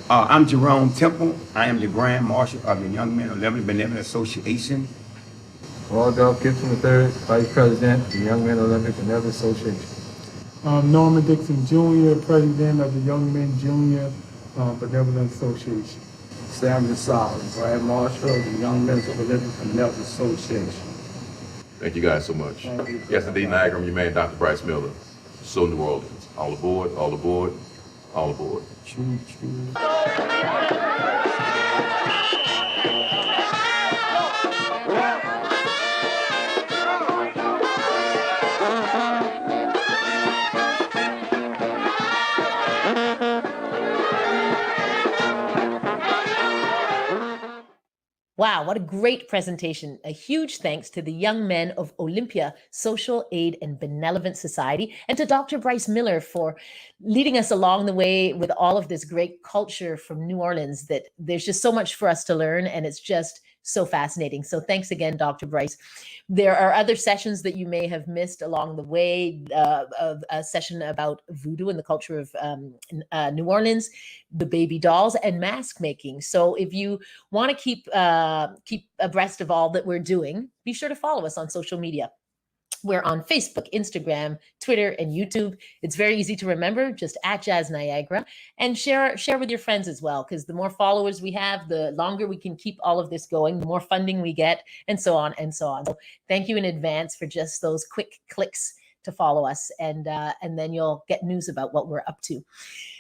S8: I'm Jerome Temple. I am the Grand Marshal of the Young Men Olympic Benevolent Association.
S7: Waldorf Gibson III, Vice President of the Young Men Olympic Benevolent Association.
S6: Norman Dixon Jr., President of the Young Men Junior Benevolent Association.
S5: Samuel Solomon, Grand Marshal of the Young Men's Olympic Benevolent Association.
S4: Thank you guys so much.
S5: Thank you.
S4: Yes, indeed, Niagara, your man, Dr. Brice Miller. So New Orleans. All aboard, all aboard, all aboard.
S8: True, true.
S2: Wow, what a great presentation. A huge thanks to the young men of Olympia Social Aid and Benevolent Society, and to Dr. Brice Miller for leading us along the way with all of this great culture from New Orleans, that there's just so much for us to learn, and it's just so fascinating. So thanks again, Dr. Brice. There are other sessions that you may have missed along the way, of a session about voodoo and the culture of New Orleans, the baby dolls, and mask making. So if you want to keep abreast of all that we're doing, be sure to follow us on social media. We're on Facebook, Instagram, Twitter, and YouTube. It's very easy to remember, just at Jazz Niagara, and share with your friends as well, because the more followers we have, the longer we can keep all of this going, the more funding we get, and so on and so on. So thank you in advance for just those quick clicks to follow us, and then you'll get news about what we're up to.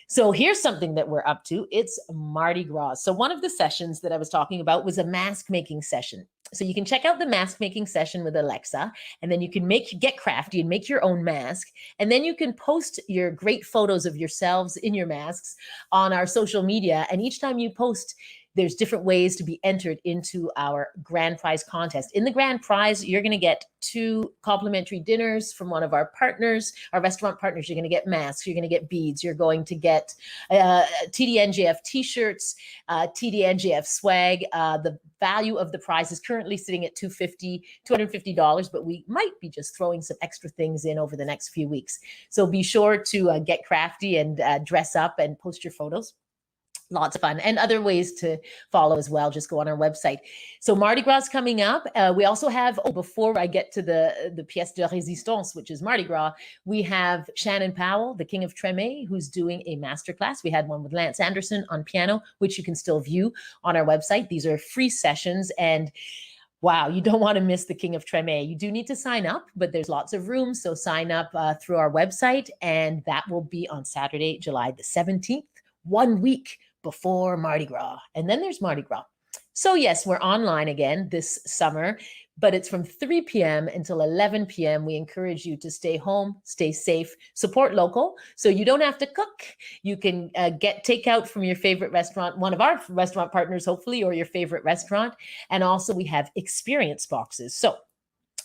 S2: So here's something that we're up to. It's Mardi Gras. So one of the sessions that I was talking about was a mask making session. So you can check out the mask making session with Alexa, and then you can get crafty and make your own mask. And then you can post your great photos of yourselves in your masks on our social media. And each time you post, there's different ways to be entered into our grand prize contest. In the grand prize, you're going to get 2 complimentary dinners from one of our partners, our restaurant partners. You're going to get masks, you're going to get beads, you're going to get TDNJF t-shirts, TDNJF swag. The value of the prize is currently sitting at $250, but we might be just throwing some extra things in over the next few weeks. So be sure to get crafty and dress up and post your photos. Lots of fun, and other ways to follow as well. Just go on our website. So Mardi Gras is coming up. We also have, before I get to the pièce de résistance, which is Mardi Gras, we have Shannon Powell, the King of Treme, who's doing a masterclass. We had one with Lance Anderson on piano, which you can still view on our website. These are free sessions, and Wow, you don't want to miss the King of Treme. You do need to sign up, but there's lots of room. So sign up through our website, and that will be on Saturday, July the 17th, 1 week before Mardi Gras. And then there's Mardi Gras. So yes, we're online again this summer, but it's from 3 p.m. until 11 p.m. We encourage you to stay home, stay safe, support local. So you don't have to cook. You can get takeout from your favorite restaurant, one of our restaurant partners, hopefully, or your favorite restaurant. And also we have experience boxes. So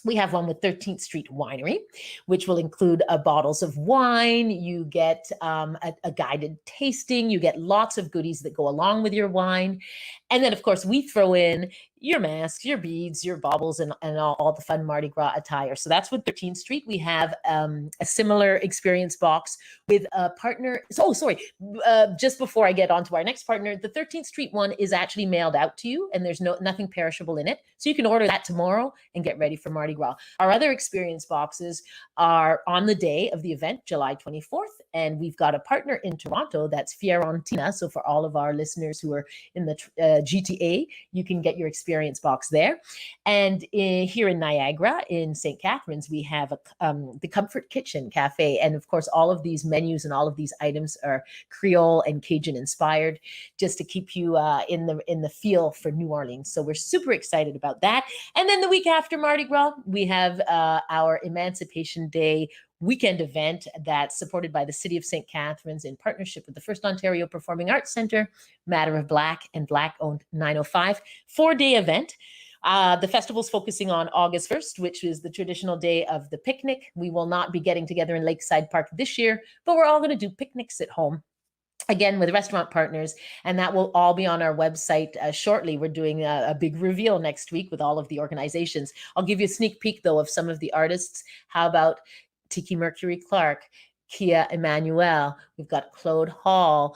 S2: we have one with 13th Street Winery, which will include bottles of wine. You get a guided tasting. You get lots of goodies that go along with your wine. And then, of course, we throw in your masks, your beads, your baubles, and all the fun Mardi Gras attire. So that's with 13th Street. We have a similar experience box with a partner. Oh, sorry. Just before I get on to our next partner, the 13th Street one is actually mailed out to you, and there's nothing perishable in it. So you can order that tomorrow and get ready for Mardi Gras. Our other experience boxes are on the day of the event, July 24th. And we've got a partner in Toronto, that's Fiorentina. So for all of our listeners who are in the GTA, you can get your experience box there. And here in Niagara, in St. Catharines, we have the Comfort Kitchen Cafe. And of course, all of these menus and all of these items are Creole and Cajun inspired, just to keep you in the feel for New Orleans. So we're super excited about that. And then the week after Mardi Gras, we have our Emancipation Day weekend event that's supported by the City of St. Catharines in partnership with the First Ontario Performing Arts Centre, Matter of Black, and Black-owned 905. 4-day event. The festival's focusing on August 1st, which is the traditional day of the picnic. We will not be getting together in Lakeside Park this year, but we're all going to do picnics at home. Again, with restaurant partners, and that will all be on our website shortly. We're doing a big reveal next week with all of the organizations. I'll give you a sneak peek, though, of some of the artists. How about Tiki Mercury Clark, Kia Emmanuel, we've got Claude Hall,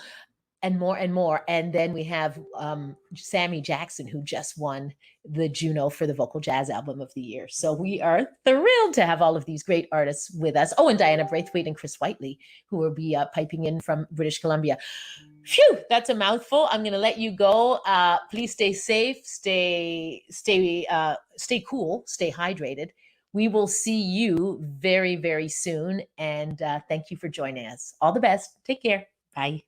S2: and more and more. And then we have Sammy Jackson, who just won the Juno for the Vocal Jazz Album of the Year. So we are thrilled to have all of these great artists with us. Oh, and Diana Braithwaite and Chris Whiteley, who will be piping in from British Columbia. Phew, that's a mouthful. I'm going to let you go. Please stay safe, stay cool, stay hydrated. We will see you very, very soon. And thank you for joining us. All the best. Take care. Bye.